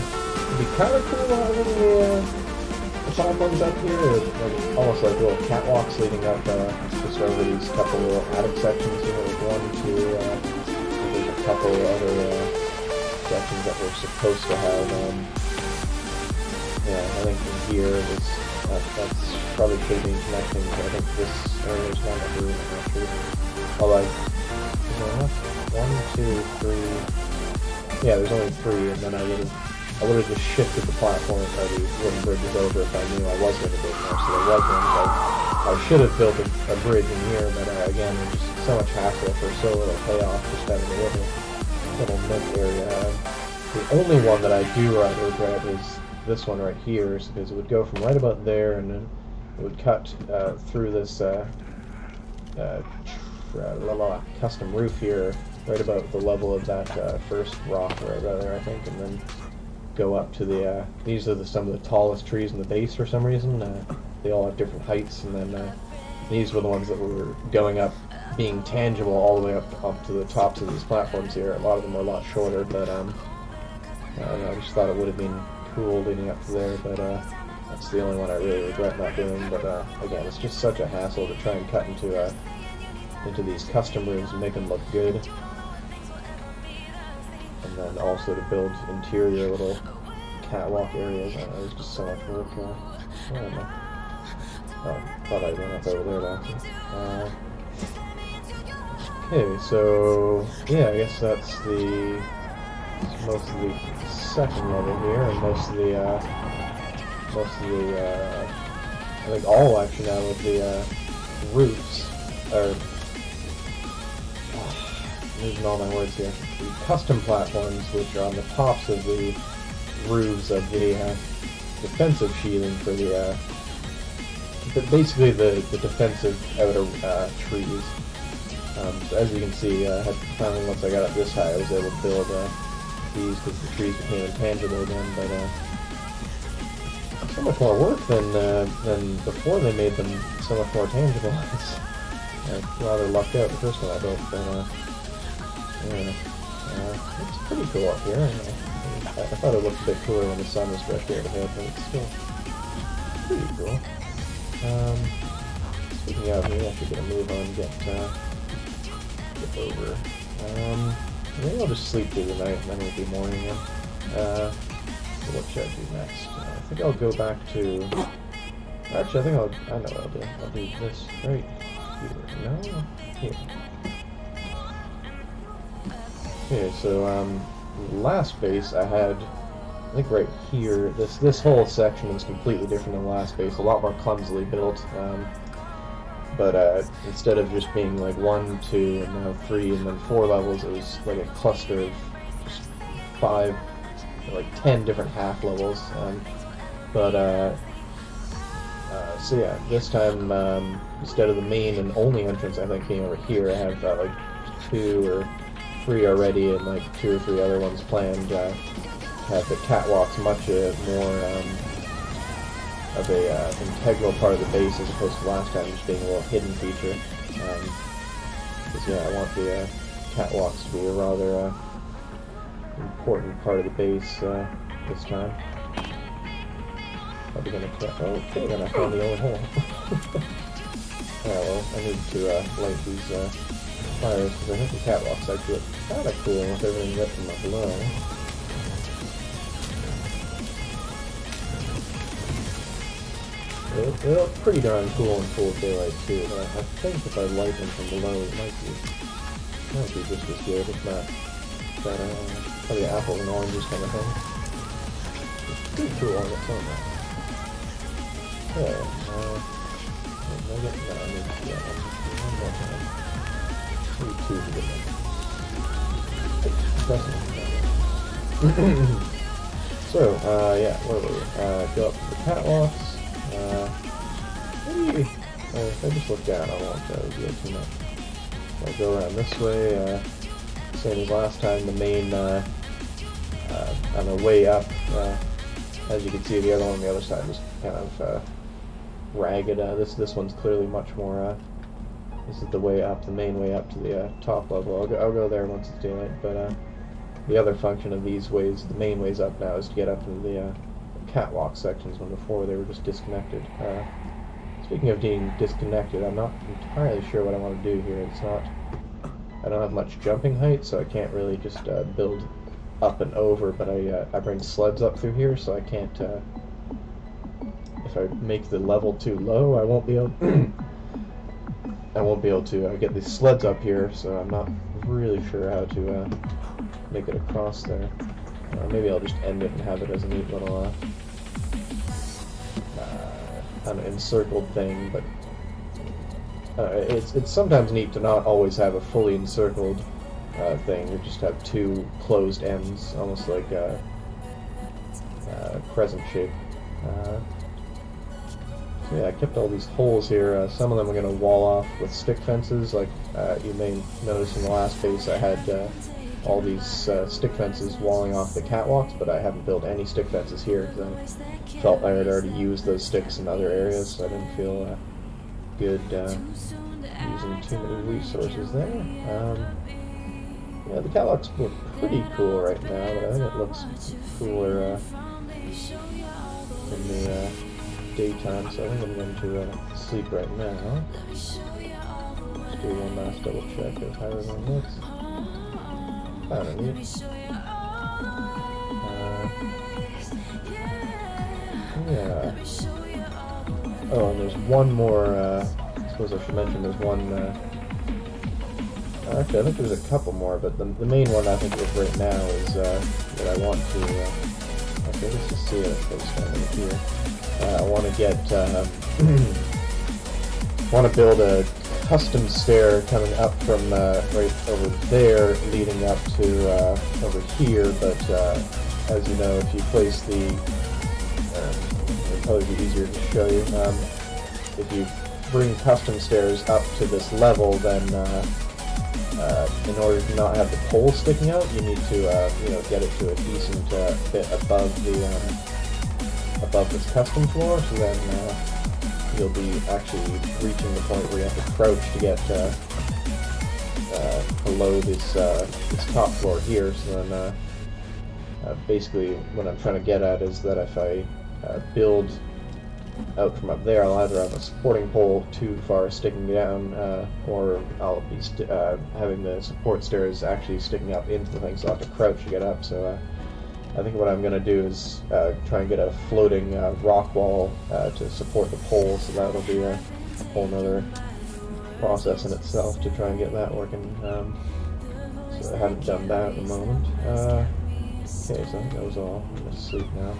it'd be kind of cool having the platforms up here, like, almost like little catwalks leading up just over these couple little attic sections, you know, like 1, 2, there's a couple other sections that we're supposed to have, yeah, I think in here, that's probably should be connecting, but I think this area's not enough room, I'm not sure. Although, is there enough? 1, 2, 3, yeah, there's only 3, and then I would have just shifted the platform or the wooden bridges over if I knew I was going to build more, so there was one, but I should have built a bridge in here, but again, it's just so much hassle for so little payoff, just having a little nook area. The only one that I do rather regret is this one right here, because it would go from right about there, and then it would cut through this custom roof here, right about the level of that first rock right there, I think, and then go up to the, these are some of the tallest trees in the base for some reason. They all have different heights, and then these were the ones that were going up, being tangible all the way up to the tops of these platforms here. A lot of them were a lot shorter, but I just thought it would have been cool leading up to there, but that's the only one I really regret not doing. But again, it's just such a hassle to try and cut into these custom rooms and make them look good, and then also to build interior little catwalk areas. It was just so much work. I don't know. Thought I'd run up over there actually. Okay, so yeah, I guess that's most of the second level here, and most of the I think all actually now of the roofs are losing all my words here. The custom platforms, which are on the tops of the roofs of the defensive shielding for the basically the defensive outer trees. So as you can see, finally once I got up this high, I was able to build these because the trees became intangible again. But so much more work than before they made them so much more tangible. I rather lucked out the first one I built, but it's pretty cool up here. I thought it looked a bit cooler when the sun was directly overhead, but it's still pretty cool. Speaking of me, I should get a move on and get over. Maybe I'll just sleep through the night and then it'll be morning again. So what should I do next? I think I'll go back to... Actually, I know what I'll do. I'll do this right here. No? Here. Okay, so, last base I had, I think right here, this whole section is completely different than the last base, a lot more clumsily built, but instead of just being like 1, 2, and now 3, and then 4 levels, it was like a cluster of just 5, like 10 different half levels, so yeah, this time, instead of the main and only entrance, I think, being over here, I have like 2 or 3 already, and like 2 or 3 other ones planned. Have the catwalks much more of a integral part of the base as opposed to last time just being a little hidden feature. Because yeah, I want the catwalks to be a rather important part of the base this time. Probably gonna okay, then I found the only hole. Well, I need to light these fires because I think the catwalks actually look kind of cool with everything lit from up below. They look pretty darn cool in full daylight too, but I think if I light them from below, it might be just as good, if not that, probably apples and oranges kind of thing. It's pretty cool on its own. Okay, I need to get one more time. Maybe 2 to get one. pressing. So, yeah, where were we? Go up to the catwalks. Maybe, if I just look down, I won't reveal too much. I'll go around this way. Same as last time, the main, on the way up, as you can see, the other one on the other side was kind of ragged. This one's clearly much more. This is the way up, the main way up to the top level. I'll go there once it's daylight. But the other function of these ways, the main ways up now, is to get up to the catwalk sections when before they were just disconnected. Speaking of being disconnected, I'm not entirely sure what I want to do here. It's not. I don't have much jumping height, so I can't really just build up and over, but I bring sleds up through here, so I can't, if I make the level too low, I won't be able to get these sleds up here, so I'm not really sure how to make it across there. Maybe I'll just end it and have it as a neat little kind of encircled thing, but it's sometimes neat to not always have a fully encircled thing. You just have two closed ends, almost like a crescent shape. So yeah, I kept all these holes here. Some of them are going to wall off with stick fences, like you may notice in the last base I had all these stick fences walling off the catwalks, but I haven't built any stick fences here because I felt I had already used those sticks in other areas, so I didn't feel good using too many resources there. Yeah, the catwalks look pretty cool right now, but I think it looks cooler in the daytime, so I think I'm going to sleep right now. Just do one last double check of how everything looks. Kind of neat. Yeah. Oh, and there's one more, I suppose I should mention there's one, actually I think there's a couple more, but the main one I think of right now is, that I want to, okay, let's just see it if it's standing here. I want to get, want to build a custom stair coming up from, right over there, leading up to, over here, but, as you know, if you place the, it'll probably be easier to show you. If you bring custom stairs up to this level, then in order to not have the pole sticking out, you need to you know, get it to a decent bit above the above this custom floor. So then you'll be actually reaching the point where you have to crouch to get below this this top floor here. So then basically what I'm trying to get at is that if I build out from up there, I'll either have a supporting pole too far sticking down, or I'll be having the support stairs actually sticking up into the thing, so I'll have to crouch to get up. So I think what I'm going to do is try and get a floating rock wall to support the pole, so that'll be a whole nother process in itself to try and get that working. So I haven't done that at the moment. Okay, so I think that was all. I'm going to sleep now.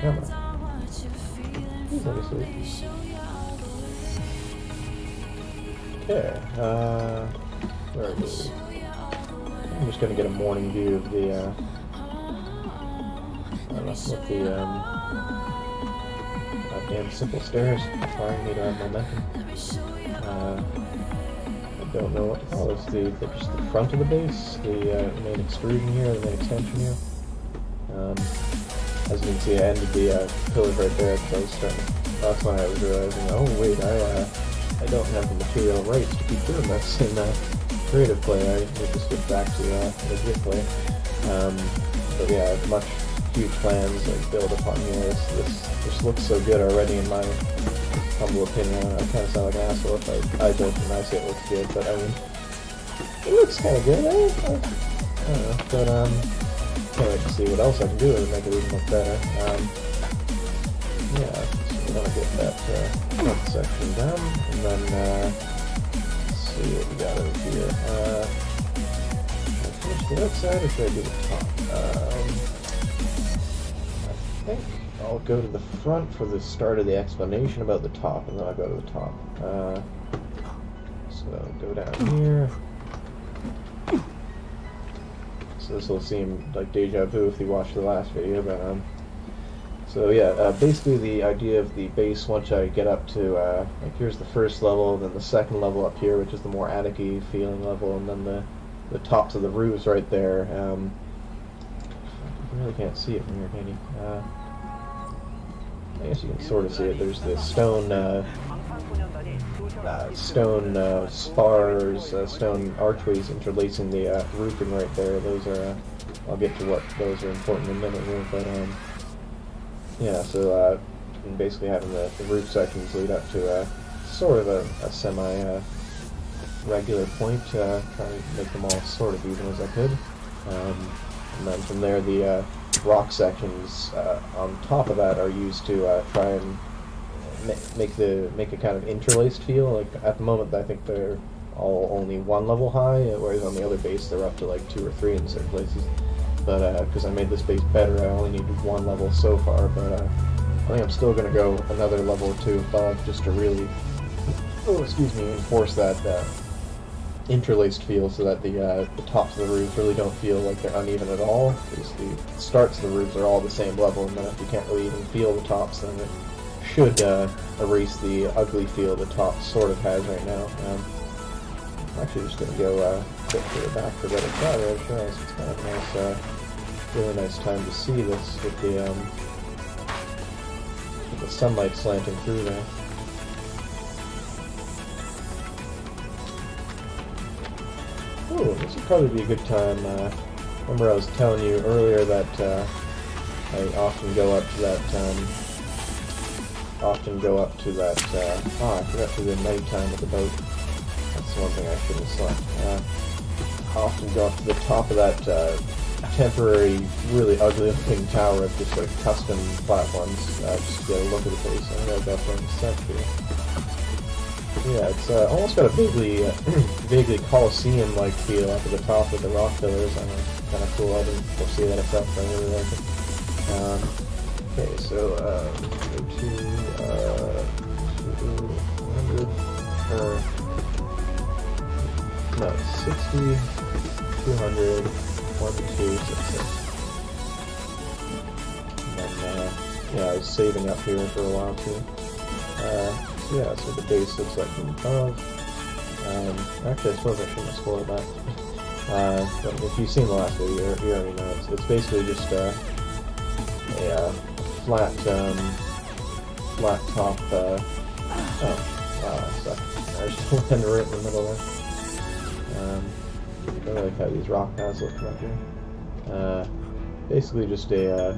Come on. Please let me sleep. Okay, where are we? I'm just gonna get a morning view of the, I don't know, what the, damn simple stairs requiring me to have momentum. I don't know what to call this. Just the front of the base, the main extrusion here, the main extension here. As you can see, I ended the pillars right there because I was starting. That's when I was realizing, oh wait, I don't have the material rights to keep doing this in creative play. I need to switch back to legit play. But yeah, much huge plans like build upon here. This looks so good already in my humble opinion. I kind of sound like an asshole if I joke and I say it looks good, but I mean, it looks kind of good. I don't know, but can't wait to see what else I can do to make it even look better. Yeah, so we want to get that front section done, and then let's see what we got over here. Should I finish the outside or should I do the top? I think I'll go to the front for the start of the explanation about the top, and then I'll go to the top. So go down here. So this will seem like deja vu if you watched the last video, but so yeah, basically the idea of the base, once I get up to, like here's the first level, then the second level up here, which is the more attic-y feeling level, and then the tops of the roofs right there. You really can't see it from here, can you? I guess you can sort of see it. There's the stone spars, stone archways interlacing the roofing right there. Those are, I'll get to what those are important in a minute here, but yeah, so basically having the roof sections lead up to sort of a semi-regular point, trying to make them all sort of even as I could. And then from there, the rock sections on top of that are used to try and make a kind of interlaced feel. Like at the moment, I think they're all only one level high, whereas on the other base they're up to like 2 or 3 in certain places. But because I made this base better, I only need 1 level so far. But I think I'm still gonna go another level or 2 above just to really, enforce that interlaced feel, so that the tops of the roofs really don't feel like they're uneven at all. Because the starts of the roofs are all the same level, and then if you can't really even feel the tops, then it should erase the ugly feel the top sort of has right now. I'm actually just going to go a bit further back for a better shot. I realize it's kind of a nice, really nice time to see this with the sunlight slanting through there. Oh, this would probably be a good time. Remember I was telling you earlier that I often go up to that, oh, I forgot to do nighttime with the boat. That's one thing I shouldn't have slept. I often go up to the top of that temporary, really ugly looking tower of just like custom platforms, just to get a look at the place. I think I've got one set here. Yeah, it's almost got a vaguely Colosseum-like feel up at the top with the rock pillars. I know, it's kind of cool. I didn't foresee that effect, but I really like it. Okay, so go to 200, or no, 60, 200, 1266. And then, yeah, I was saving up here for a while too. So yeah, so the base looks like from above. Actually, I suppose I shouldn't have spoiled that. But if you've seen the last video, you already know it's basically just a flat top. Oh, wow, that sucked. I just landed right in the middle there. I really like how these rock paths look up here. Basically, just a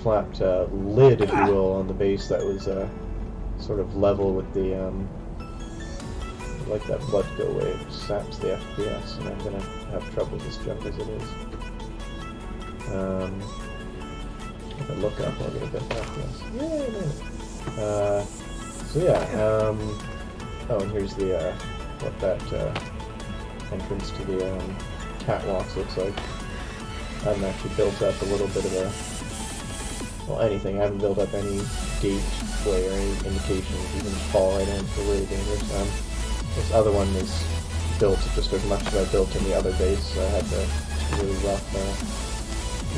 flat lid, if you will, on the base that was sort of level with the. Like that blood go away, it saps the FPS, and I'm gonna have trouble with this jump as it is. If I look up, I'll get a bit of FPS. Yay! So yeah, oh, and here's the what that entrance to the catwalks looks like. I haven't actually built up a little bit of a, well, anything. I haven't built up any gateway or any indication. You can just fall right in. It's really dangerous. This other one is built just as much as I built in the other base, so I had to really rough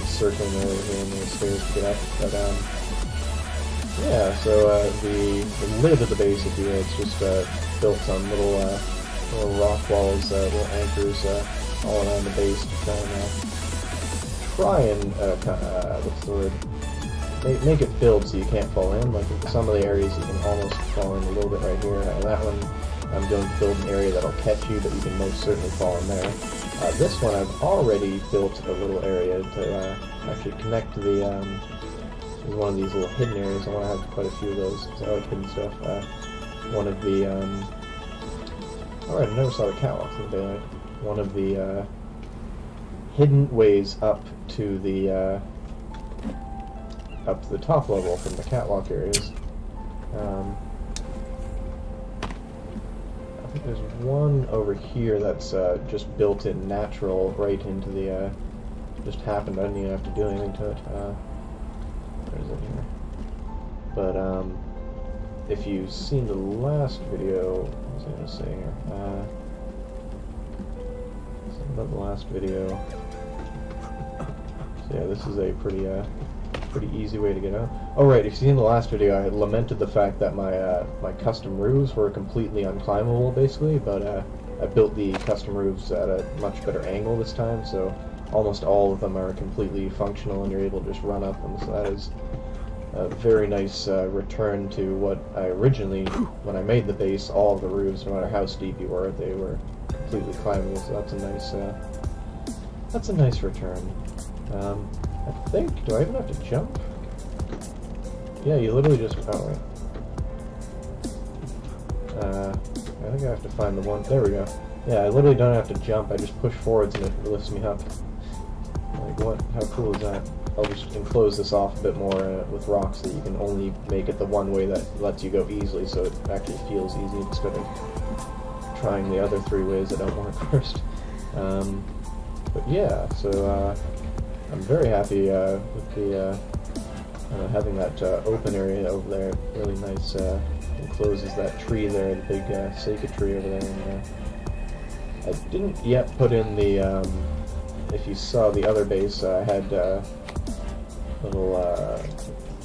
encircling over here in the stairs to get up. But yeah, so the lid of the base, if you will, it's just built on little rock walls, little anchors all around the base to try and what's the word? Make it filled so you can't fall in. Like some of the areas you can almost fall in a little bit right here. That one, I'm going to build an area that'll catch you, but you can most certainly fall in there. This one I've already built a little area to actually connect to the, one of these little hidden areas. I want to have quite a few of those, because I like hidden stuff. One of the, alright, I never saw the catwalks in daylight. One of the hidden ways up to the top level from the catwalk areas. I think there's one over here that's just built in natural right into the, just happened. I didn't even have to do anything to it. Where is it here? But if you've seen the last video, what was I going to say here? Something about the last video. So yeah, this is a pretty easy way to get out. Oh right, if you've seen the last video, I lamented the fact that my my custom roofs were completely unclimbable, basically, but I built the custom roofs at a much better angle this time, so almost all of them are completely functional and you're able to just run up them, so that is a very nice return to what I originally, when I made the base, all of the roofs, no matter how steep you were, they were completely climbable, so that's a nice return. I think, do I even have to jump? Yeah, you literally just, oh wait. I think I have to find the one, there we go. Yeah, I literally don't have to jump, I just push forwards and it lifts me up. Like what, how cool is that? I'll just enclose this off a bit more with rocks so that you can only make it the one way that lets you go easily, so it actually feels easy instead of trying the other three ways that don't work first. But yeah, so I'm very happy with the having that open area over there. Really nice. Encloses that tree there, the big Seika tree over there. And, I didn't yet put in the. If you saw the other base, I had little.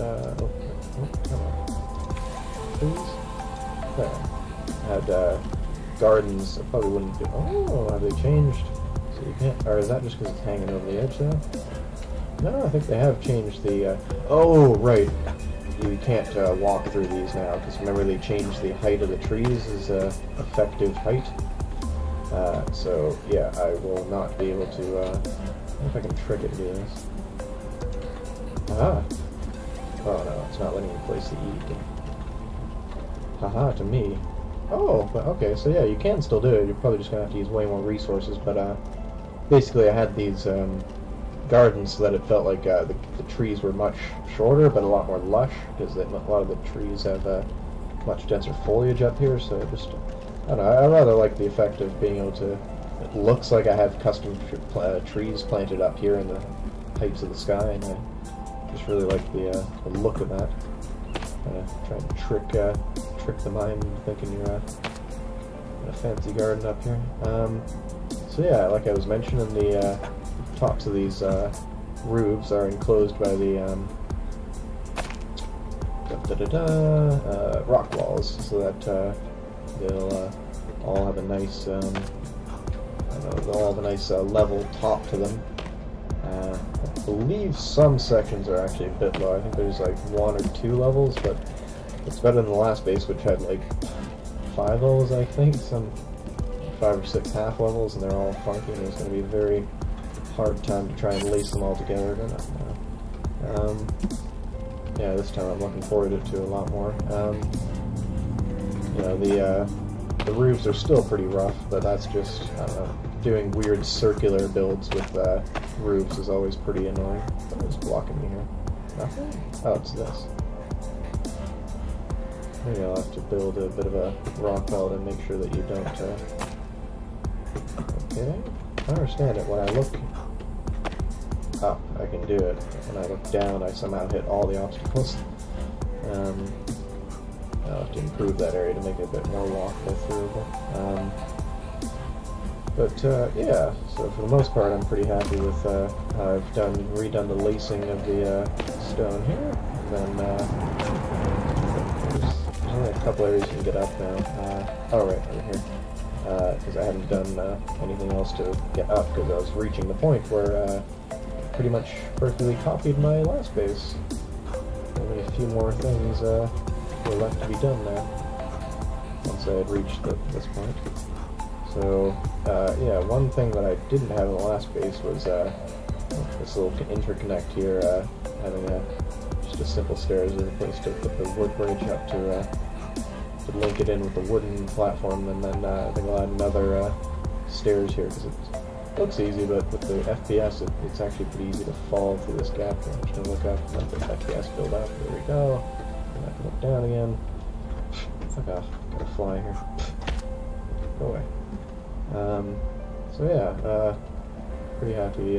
Oh, come on. Please. There. I had gardens. I probably wouldn't do. Oh, have they changed? So you can't. Or is that just because it's hanging over the edge now? No, I think they have changed the. Oh, right. You can't walk through these now because remember they changed the height of the trees as effective height. So yeah, I will not be able to. I don't know if I can trick it to do this. Aha! Oh no, it's not letting me place the E. Haha, to me. Oh, but okay, so yeah, you can still do it. You're probably just gonna have to use way more resources, but basically I had these gardens so that it felt like the trees were much shorter but a lot more lush, because a lot of the trees have much denser foliage up here, so just, I don't know, I rather like the effect of being able to, it looks like I have custom trees planted up here in the heights of the sky, and I just really like the look of that. Trying to trick the mind into thinking you're in a fancy garden up here. So yeah, like I was mentioning, the tops of these roofs are enclosed by the rock walls, so that they'll all have a nice, I don't know, they'll all have a nice level top to them. I believe some sections are actually a bit low. I think there's like 1 or 2 levels, but it's better than the last base, which had like 5 levels, I think, some 5 or 6 half levels, and they're all funky, and it's going to be a very hard time to try and lace them all together. Yeah, this time I'm looking forward to a lot more. You know, the roofs are still pretty rough, but that's just, I don't know, doing weird circular builds with roofs is always pretty annoying. What is blocking me here? Nothing? Oh, it's this. Maybe I'll have to build a bit of a rock wall to make sure that you don't, okay. I understand it. When I look up, I can do it. When I look down, I somehow hit all the obstacles. I'll have to improve that area to make it a bit more walkable through. But yeah, so for the most part, I'm pretty happy with how I've redone the lacing of the stone here, and then there's only a couple areas you can get up now. Oh, right, over here. Because I hadn't done anything else to get up, because I was reaching the point where pretty much perfectly copied my last base. Only a few more things were left to be done now, once I had reached this point. So, yeah, one thing that I didn't have in the last base was this little interconnect here, having just a simple stairs as a place to put the wood bridge up to link it in with the wooden platform, and then I think I'll add another stairs here, because it looks easy, but with the FPS it's actually pretty easy to fall through this gap here. I'm just going to look up and let the FPS build up. There we go. And I can look down again. Fuck off. Gotta fly here. Go away. So yeah, pretty happy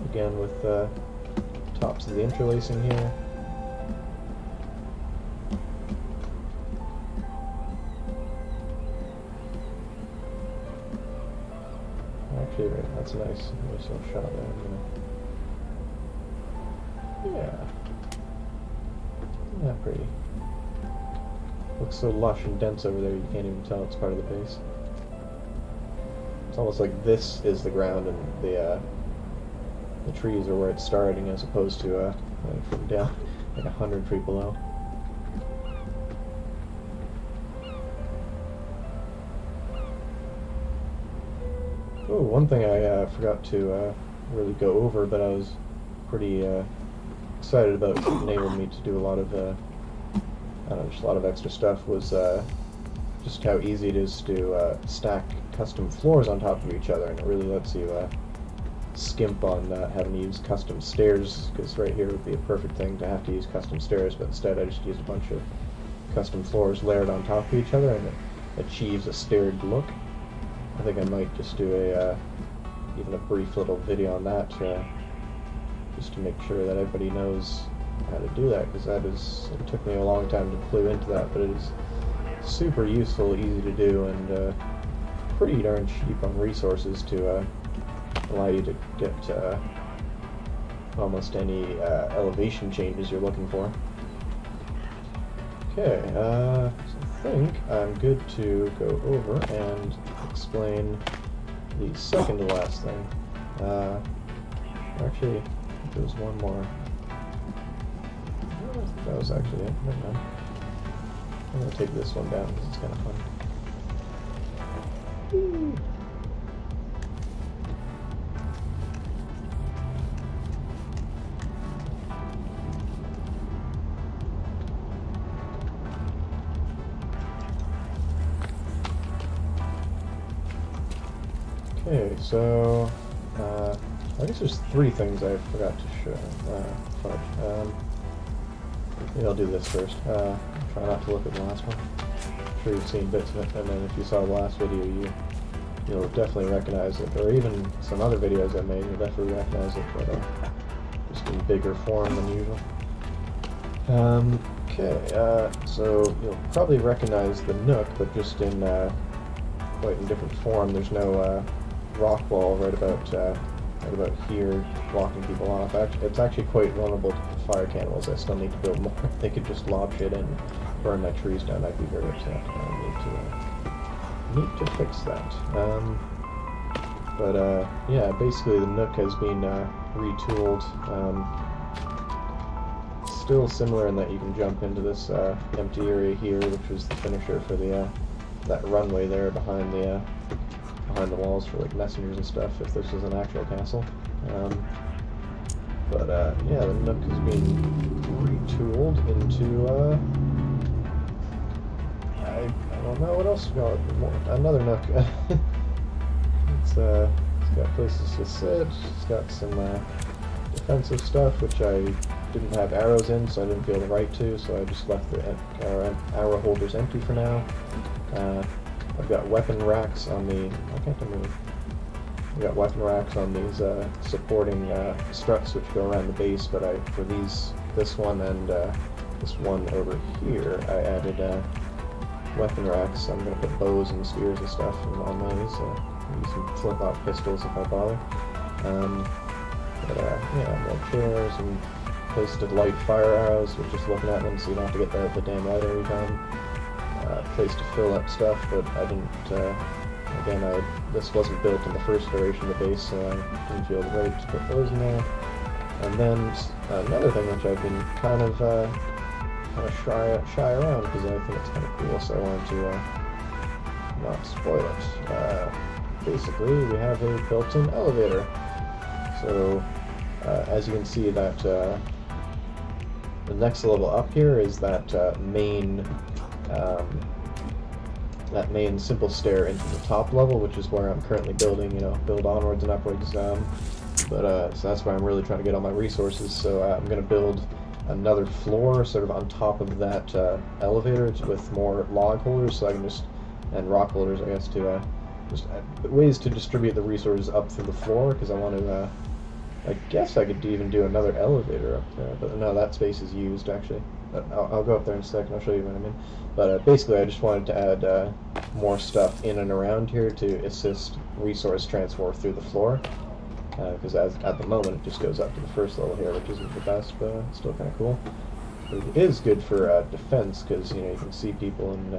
again with tops of the interlacing here. actually, that's nice. Nice little shot there. Yeah. Isn't that pretty? Looks so lush and dense over there, you can't even tell it's part of the base. It's almost like this is the ground and the trees are where it's starting, as opposed to like from down like 100 feet below. Oh, one thing I forgot to really go over, but I was pretty excited about, enabled me to do a lot of I don't know, just a lot of extra stuff, was just how easy it is to stack custom floors on top of each other, and it really lets you skimp on having to use custom stairs, because right here would be a perfect thing to have to use custom stairs, but instead I just used a bunch of custom floors layered on top of each other, and it achieves a staired look. I think I might just do even a brief little video on that, just to make sure that everybody knows how to do that, because it took me a long time to clue into that, but it is super useful, easy to do, and pretty darn cheap on resources to allow you to get almost any elevation changes you're looking for. Okay, so I think I'm good to go over and explain the second to last thing. Actually, there was one more. I think that was actually it. Never mind. I'm going to take this one down because it's kind of fun. Whee! Okay, so I guess there's three things I forgot to show. Maybe I'll do this first. Try not to look at the last one. I'm sure you've seen bits of it, and then if you saw the last video, you'll definitely recognize it, or even some other videos I made, you'll definitely recognize it, but just in bigger form than usual. Okay, so you'll probably recognize the Nook, but just in quite in different form. There's no rock wall right about here blocking people off. It's actually quite vulnerable to fire cannibals. I still need to build more. They could just lob shit in and burn my trees down. I'd be very upset. I need to fix that. Yeah, basically the Nook has been retooled. Still similar in that you can jump into this empty area here, which was the finisher for the that runway there behind the walls for like messengers and stuff, if this was an actual castle. Yeah, the Nook has been retooled into I don't know what else to call it. Another Nook. It's got places to sit. It's got some defensive stuff, which I didn't have arrows in, so I didn't feel the right to, so I just left the arrow holders empty for now. I've got weapon racks on the... I can't remember. I've got weapon racks on these supporting struts which go around the base, but for this one and this one over here, I added weapon racks. I'm going to put bows and spears and stuff on those. Use some flintlock pistols if I bother. Yeah, more chairs and place to light fire arrows with just looking at them, so you don't have to get the damn light every time. Place to fill up stuff, but I didn't, again, this wasn't built in the first iteration of the base, so I didn't feel ready to put those in there. And then another thing which I've been kind of shy around, because I think it's kind of cool, so I wanted to not spoil it. Basically, we have a built-in elevator. So, as you can see, that the next level up here is that main simple stair into the top level, which is where I'm currently building, build onwards and upwards. So that's where I'm really trying to get all my resources. So I'm going to build another floor sort of on top of that elevator with more log holders, so I can and rock holders, I guess, to just ways to distribute the resources up through the floor, because I want to I guess I could even do another elevator up there, but no, that space is used actually. But I'll go up there in a second, I'll show you what I mean. But basically I just wanted to add more stuff in and around here to assist resource transfer through the floor. Because at the moment it just goes up to the first level here, which isn't the best, but it's still kind of cool. But it is good for defense, because you know you can see people and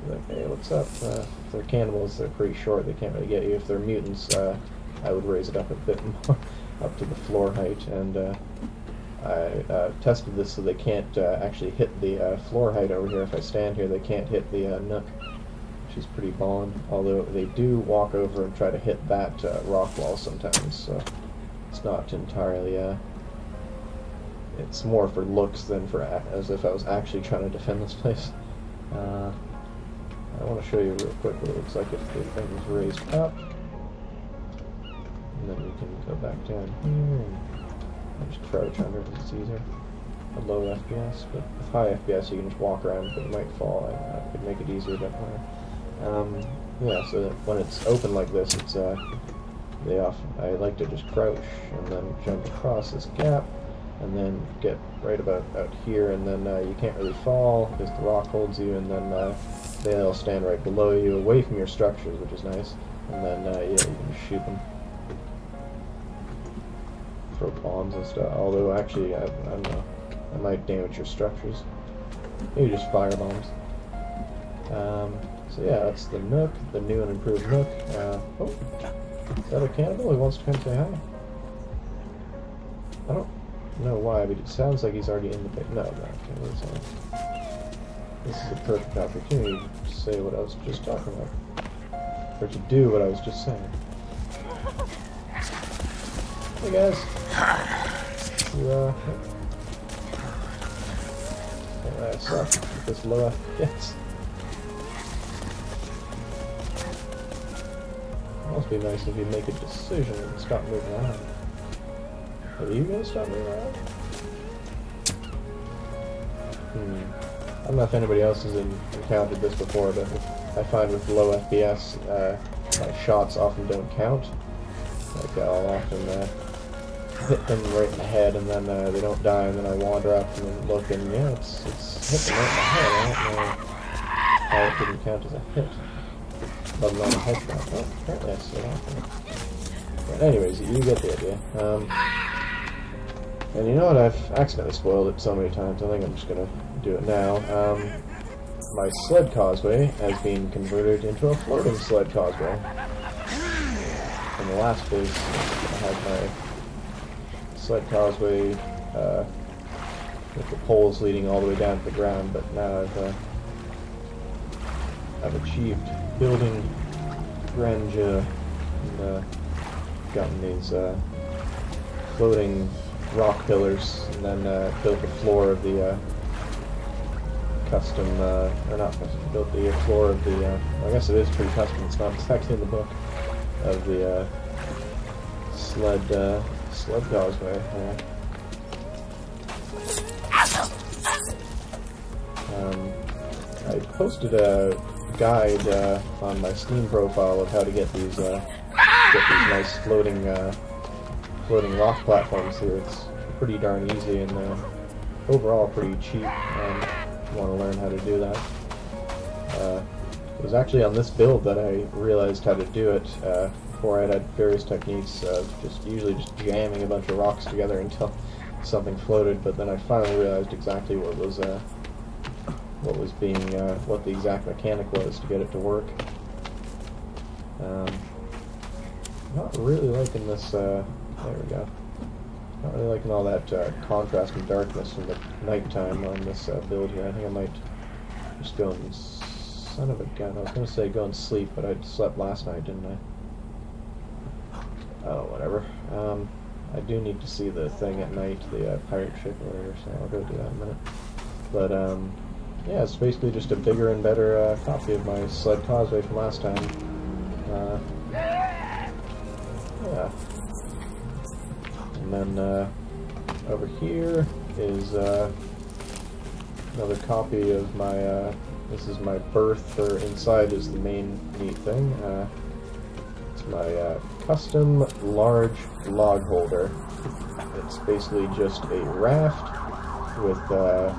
like, hey, what's up? If they're cannibals, they're pretty short, they can't really get you. If they're mutants, I would raise it up a bit more, up to the floor height, and I tested this so they can't actually hit the floor height over here. If I stand here, they can't hit the nook, which is pretty bon, although they do walk over and try to hit that rock wall sometimes, so it's not entirely, it's more for looks than for as if I was actually trying to defend this place. I want to show you real quick what it looks like if the thing is raised up, and then we can go back down here. I'll just crouch under because it's easier. At low FPS, but with high FPS you can just walk around, but you might fall. I could make it easier, but yeah, so when it's open like this, it's I like to just crouch and then jump across this gap, and then get right about out here, and then you can't really fall because the rock holds you, and then they'll stand right below you, away from your structures, which is nice, and then yeah, you can just shoot them. Throw bombs and stuff, although actually, I don't know, I might damage your structures. Maybe just fire bombs. So yeah, that's the Nook, the new and improved Nook. Oh, is that a cannibal who wants to come say hi? I don't know why, but it sounds like he's already in the base. No, this is a perfect opportunity to say what I was just talking about. Or to do what I was just saying. Hey guys. You, that sucks with this low FPS. It must be nice if you make a decision and stop moving around. Are you gonna stop moving around? I don't know if anybody else has encountered this before, but I find with low FPS, my shots often don't count. Like I'll often hit them right in the head, and then they don't die, and then I wander up and then look, and yeah, it's hit them right in the head. I don't know how it didn't count as a hit, let alone a headshot. Oh, apparently I still have. But anyways, you get the idea. And you know what? I've accidentally spoiled it so many times. I think I'm just gonna do it now. My sled causeway has been converted into a floating sled causeway. In the last phase, I had my sled causeway with the poles leading all the way down to the ground, but now I've achieved building grandeur and gotten these floating rock pillars, and then built the floor of the custom, or not custom, built the floor of the, well, I guess it is pretty custom, it's not exactly in the book, of the sled causeway. I posted a guide on my Steam profile of how to get these nice floating rock platforms here. It's pretty darn easy and overall pretty cheap. If you want to learn how to do that. It was actually on this build that I realized how to do it. Before I'd had various techniques of usually just jamming a bunch of rocks together until something floated, but then I finally realized exactly what the exact mechanic was to get it to work. Not really liking this, there we go. Not really liking all that contrast and darkness from the nighttime on this build here. I think I might just go and, son of a gun, I was going to say go and sleep, but I slept last night, didn't I? Oh, whatever. I do need to see the thing at night, the pirate ship or whatever, so I'll go do that in a minute. But, yeah, it's basically just a bigger and better copy of my sled causeway from last time. Yeah. And then, over here is, another copy of my, this is my berth, or inside is the main neat thing. It's my, custom large log holder. It's basically just a raft with a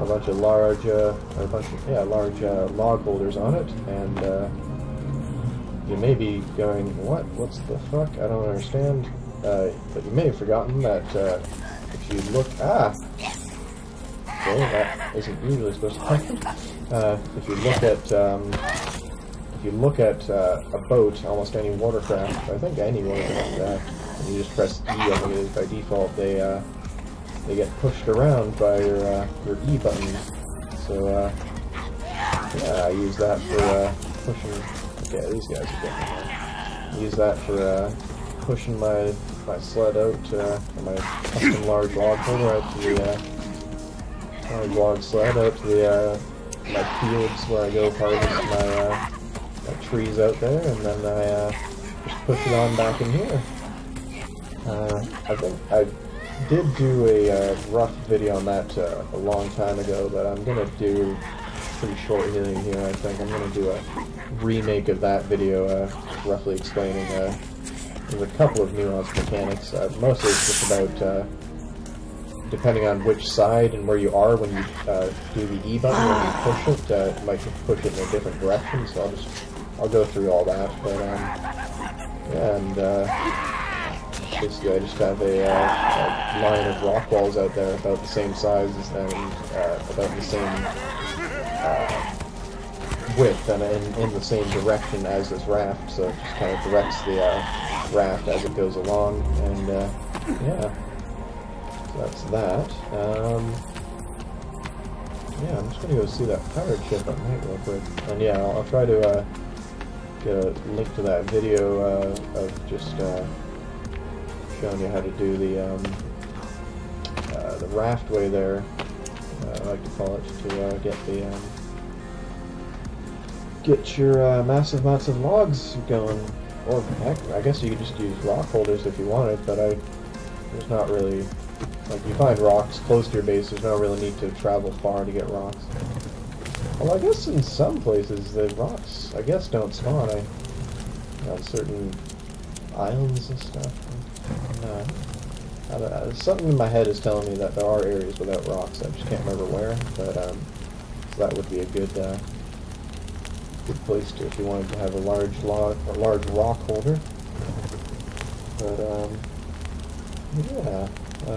bunch of large log holders on it, and you may be going, what's the fuck? I don't understand. But you may have forgotten that if you look, okay, that isn't usually supposed to happen. If you look at a boat, almost any watercraft, I think any watercraft, and you just press E, I think it is by default, they get pushed around by your E button. So yeah, I use that for pushing. Okay, these guys are getting there. Use that for pushing my sled out, my custom large log holder out to the large log sled out to the my fields where I go harvest my trees out there, and then I just push it on back in here. I think I did do a rough video on that a long time ago, but I'm gonna do pretty short here. I think I'm gonna do a remake of that video, roughly explaining. There's a couple of nuanced mechanics. Mostly it's just about depending on which side and where you are when you do the E button, when you push it, it might push it in a different direction. So I'll go through all that. But yeah, and basically I just have a line of rock walls out there about the same size and about the same width and in the same direction as this raft, so it just kind of directs the raft as it goes along, and yeah, so that's that. Yeah, I'm just gonna go see that pirate ship at night real quick, and yeah, I'll try to get a link to that video of just showing you how to do the raftway there, I like to call it, to get your massive amounts of logs going. Or heck, I guess you could just use rock holders if you wanted, but there's not really, like, you find rocks close to your base, there's no real need to travel far to get rocks. Well, I guess in some places the rocks, I guess, don't spawn on certain islands and stuff. Something in my head is telling me that there are areas without rocks, I just can't remember where, but so that would be a good place to, if you wanted to have a large rock holder. But yeah, I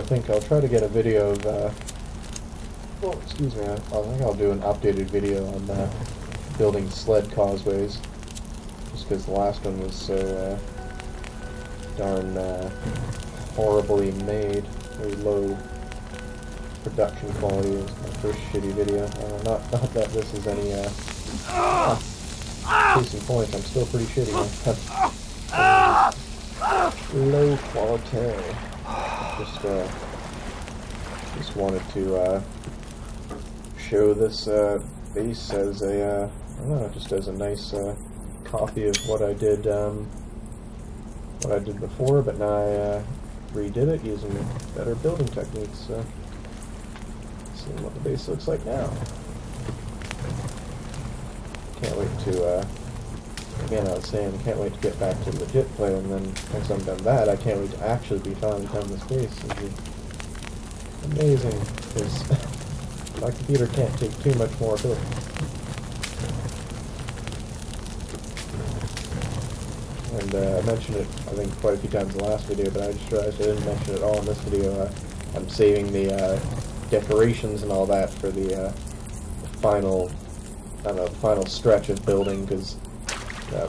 think I'll try to get a video of oh, excuse me, I think I'll do an updated video on building sled causeways, just because the last one was so darn horribly made, very low production quality. It was my first shitty video. Not that this is any case in point, I'm still pretty shitty. Low quality. Just wanted to show this base as a I don't know, just as a nice copy of what I did before, but now I redid it using better building techniques. See what the base looks like now. Can't wait to, again I was saying, I can't wait to get back to legit play, and then once I'm done that, I can't wait to actually be finally done this base. It'll be amazing, because my computer can't take too much more building. And I mentioned it, I think, quite a few times in the last video, but I just realized I didn't mention it all in this video. I'm saving the decorations and all that for the final, I don't know, final stretch of building, because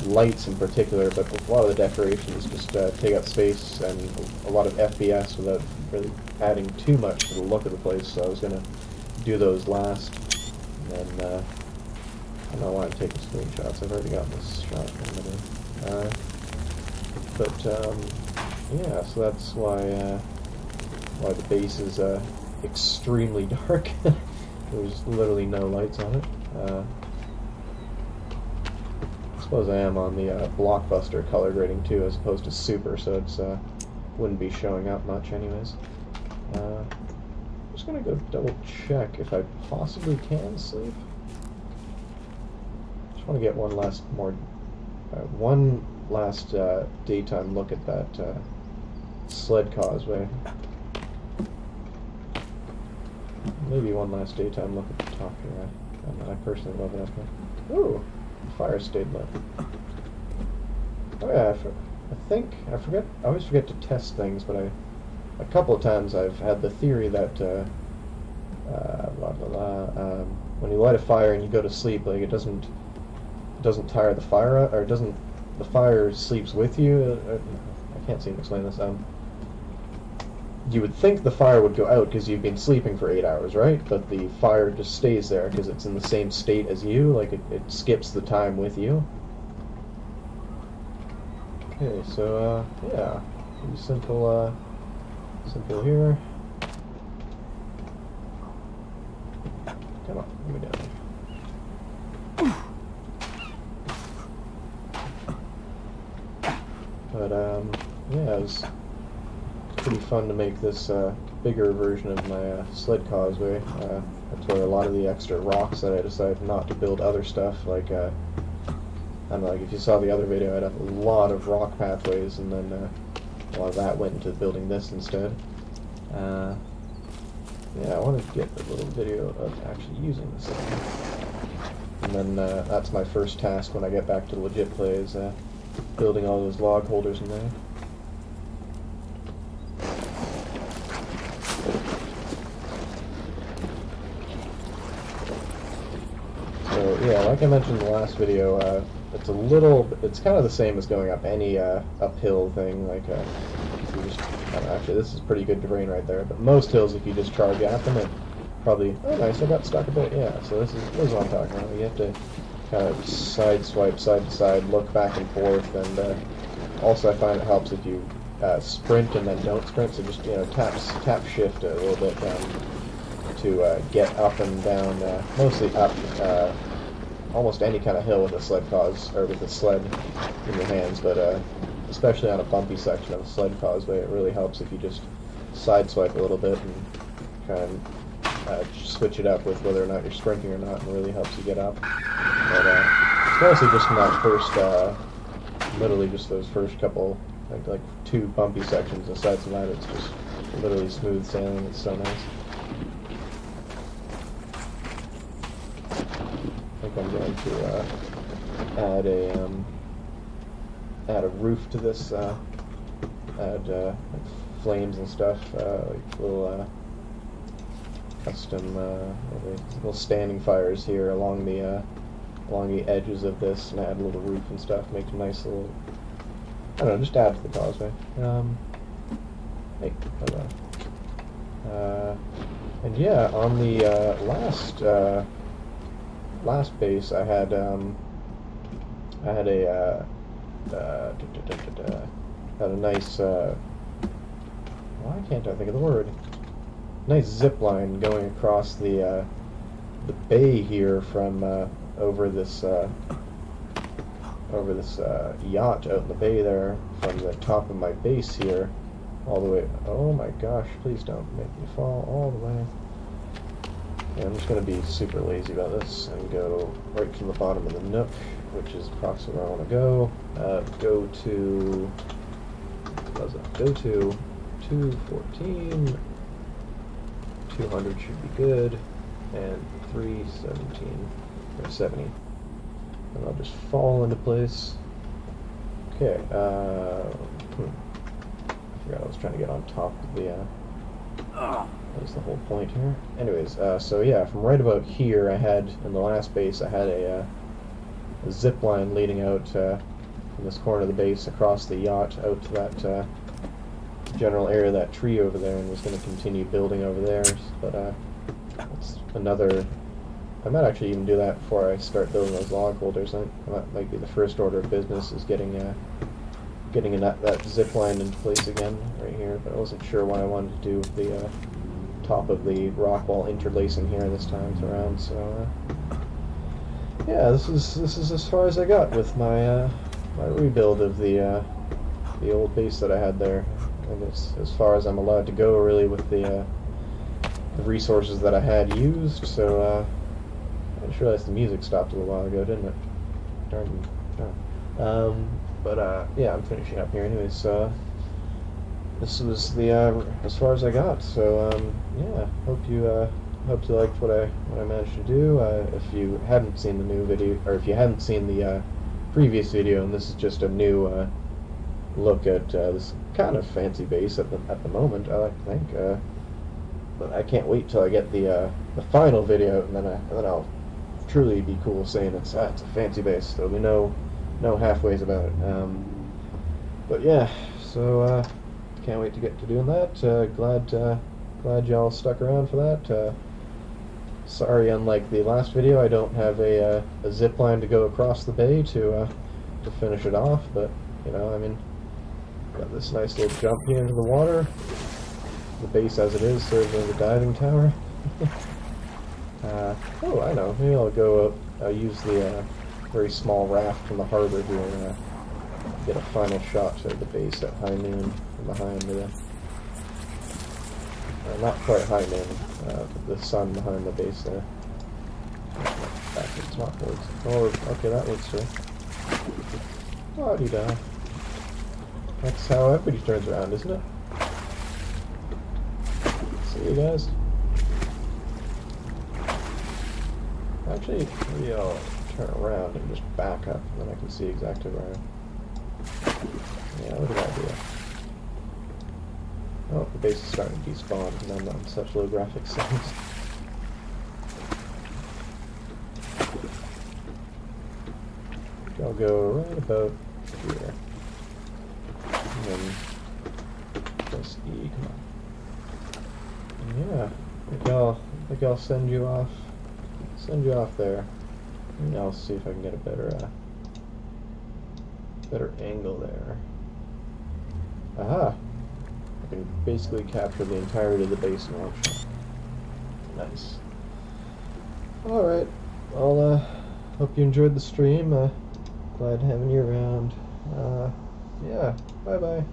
lights in particular, but a lot of the decorations just take up space and a lot of FPS without really adding too much to the look of the place, so I was going to do those last, and then I don't know why I'm taking screenshots, I've already got this shot. But yeah, so that's why the base is extremely dark. There's literally no lights on it. I suppose I am on the Blockbuster color grading too, as opposed to Super, so it's wouldn't be showing up much anyways. I'm just gonna go double check if I possibly can sleep. Just want to get one last more One last daytime look at that sled causeway. Maybe one last daytime look at the top here. I personally love it up here. Ooh, the fire stayed lit. Oh yeah, I always forget to test things, but a couple of times I've had the theory that when you light a fire and you go to sleep, like it doesn't tire the fire out, or the fire sleeps with you. I can't seem to explain this. You would think the fire would go out because you've been sleeping for 8 hours, right? But the fire just stays there because it's in the same state as you, like it skips the time with you. Okay, so yeah, pretty simple here. Come on, let me down here. But yeah, it was pretty fun to make this bigger version of my sled causeway. That's where a lot of the extra rocks that I decided not to build other stuff, like I don't know, like if you saw the other video, I had a lot of rock pathways, and then a lot of that went into building this instead. Yeah, I wanted to get a little video of actually using this thing. And then that's my first task when I get back to legit play, is building all those log holders in there. So yeah, like I mentioned in the last video, it's kind of the same as going up any uphill thing. Like you just, actually, this is pretty good terrain right there. But most hills, if you just charge at them, it probably, oh nice, I got stuck a bit. Yeah, so this is what I'm talking about. You have to kind of side swipe side to side, look back and forth, and also I find it helps if you sprint and then don't sprint. So just tap shift a little bit to get up and down, mostly up. Almost any kind of hill with a sled with a sled in your hands, but especially on a bumpy section of a sled causeway, it really helps if you just side swipe a little bit and try and switch it up with whether or not you're sprinting or not, and really helps you get up. But it's mostly just in that first, literally just those first couple, like 2 bumpy sections. Aside from that, it's just literally smooth sailing. It's so nice. I think I'm going to add a roof to this, add like flames and stuff, like little custom little standing fires here along the edges of this, and add a little roof and stuff, make a nice little, I don't know, just add to the causeway. And yeah, on the last base, I had a nice why can't I think of the word? Nice zip line going across the bay here from over this yacht out in the bay there, from the top of my base here all the way. Oh my gosh! Please don't make me fall all the way. Yeah, I'm just going to be super lazy about this and go right from the bottom of the nook, which is approximately where I want to go. Go to 214, 200 should be good, and 317, or 70. And I'll just fall into place. Okay, I forgot I was trying to get on top of the, that's the whole point here. Anyways, so yeah, from right about here, I had, in the last base, I had a zip line leading out from this corner of the base across the yacht out to that general area, that tree over there, and was going to continue building over there. But that's another, I might actually even do that before I start building those log holders. That might be the first order of business, is getting that zip line into place again right here. But I wasn't sure what I wanted to do with the top of the rock wall interlacing here this time around. So yeah, this is as far as I got with my my rebuild of the old base that I had there. And it's as far as I'm allowed to go, really, with the resources that I had used. So I just realized the music stopped a little while ago, didn't it? Darn. Yeah, I'm finishing up here anyways, so this was the as far as I got. So yeah, hope you liked what I managed to do. If you hadn't seen the new video, or if you hadn't seen the previous video, and this is just a new look at this kind of fancy base at the moment, I like to think. But I can't wait till I get the final video, and then I'll truly be cool saying it's a fancy base. There'll be no halfways about it. But yeah, so can't wait to get to doing that. Glad y'all stuck around for that. Sorry, unlike the last video, I don't have a zip line to go across the bay to finish it off. But you know, I mean, got this nice little jump here into the water. The base as it is serves as a diving tower. Oh, I know. Maybe I'll go up. I'll use the very small raft from the harbor here and get a final shot of the base at high noon from behind the. Not quite high noon, but the sun behind the base there. Back to the top works. Oh, okay, that works too. Oh, you die. That's how everybody turns around, isn't it? See you guys. Actually, maybe I'll turn around and just back up, and then I can see exactly where I am. Yeah, look at that idea. Oh, the base is starting to despawn, and I'm on such low graphics settings. I'll go right about here. And then press E, come on. Yeah, I think I'll send you off there. And I'll see if I can get a better angle there. Aha! I can basically capture the entirety of the base in one shot. Nice. Alright, well, hope you enjoyed the stream. Glad having you around. Yeah, bye-bye.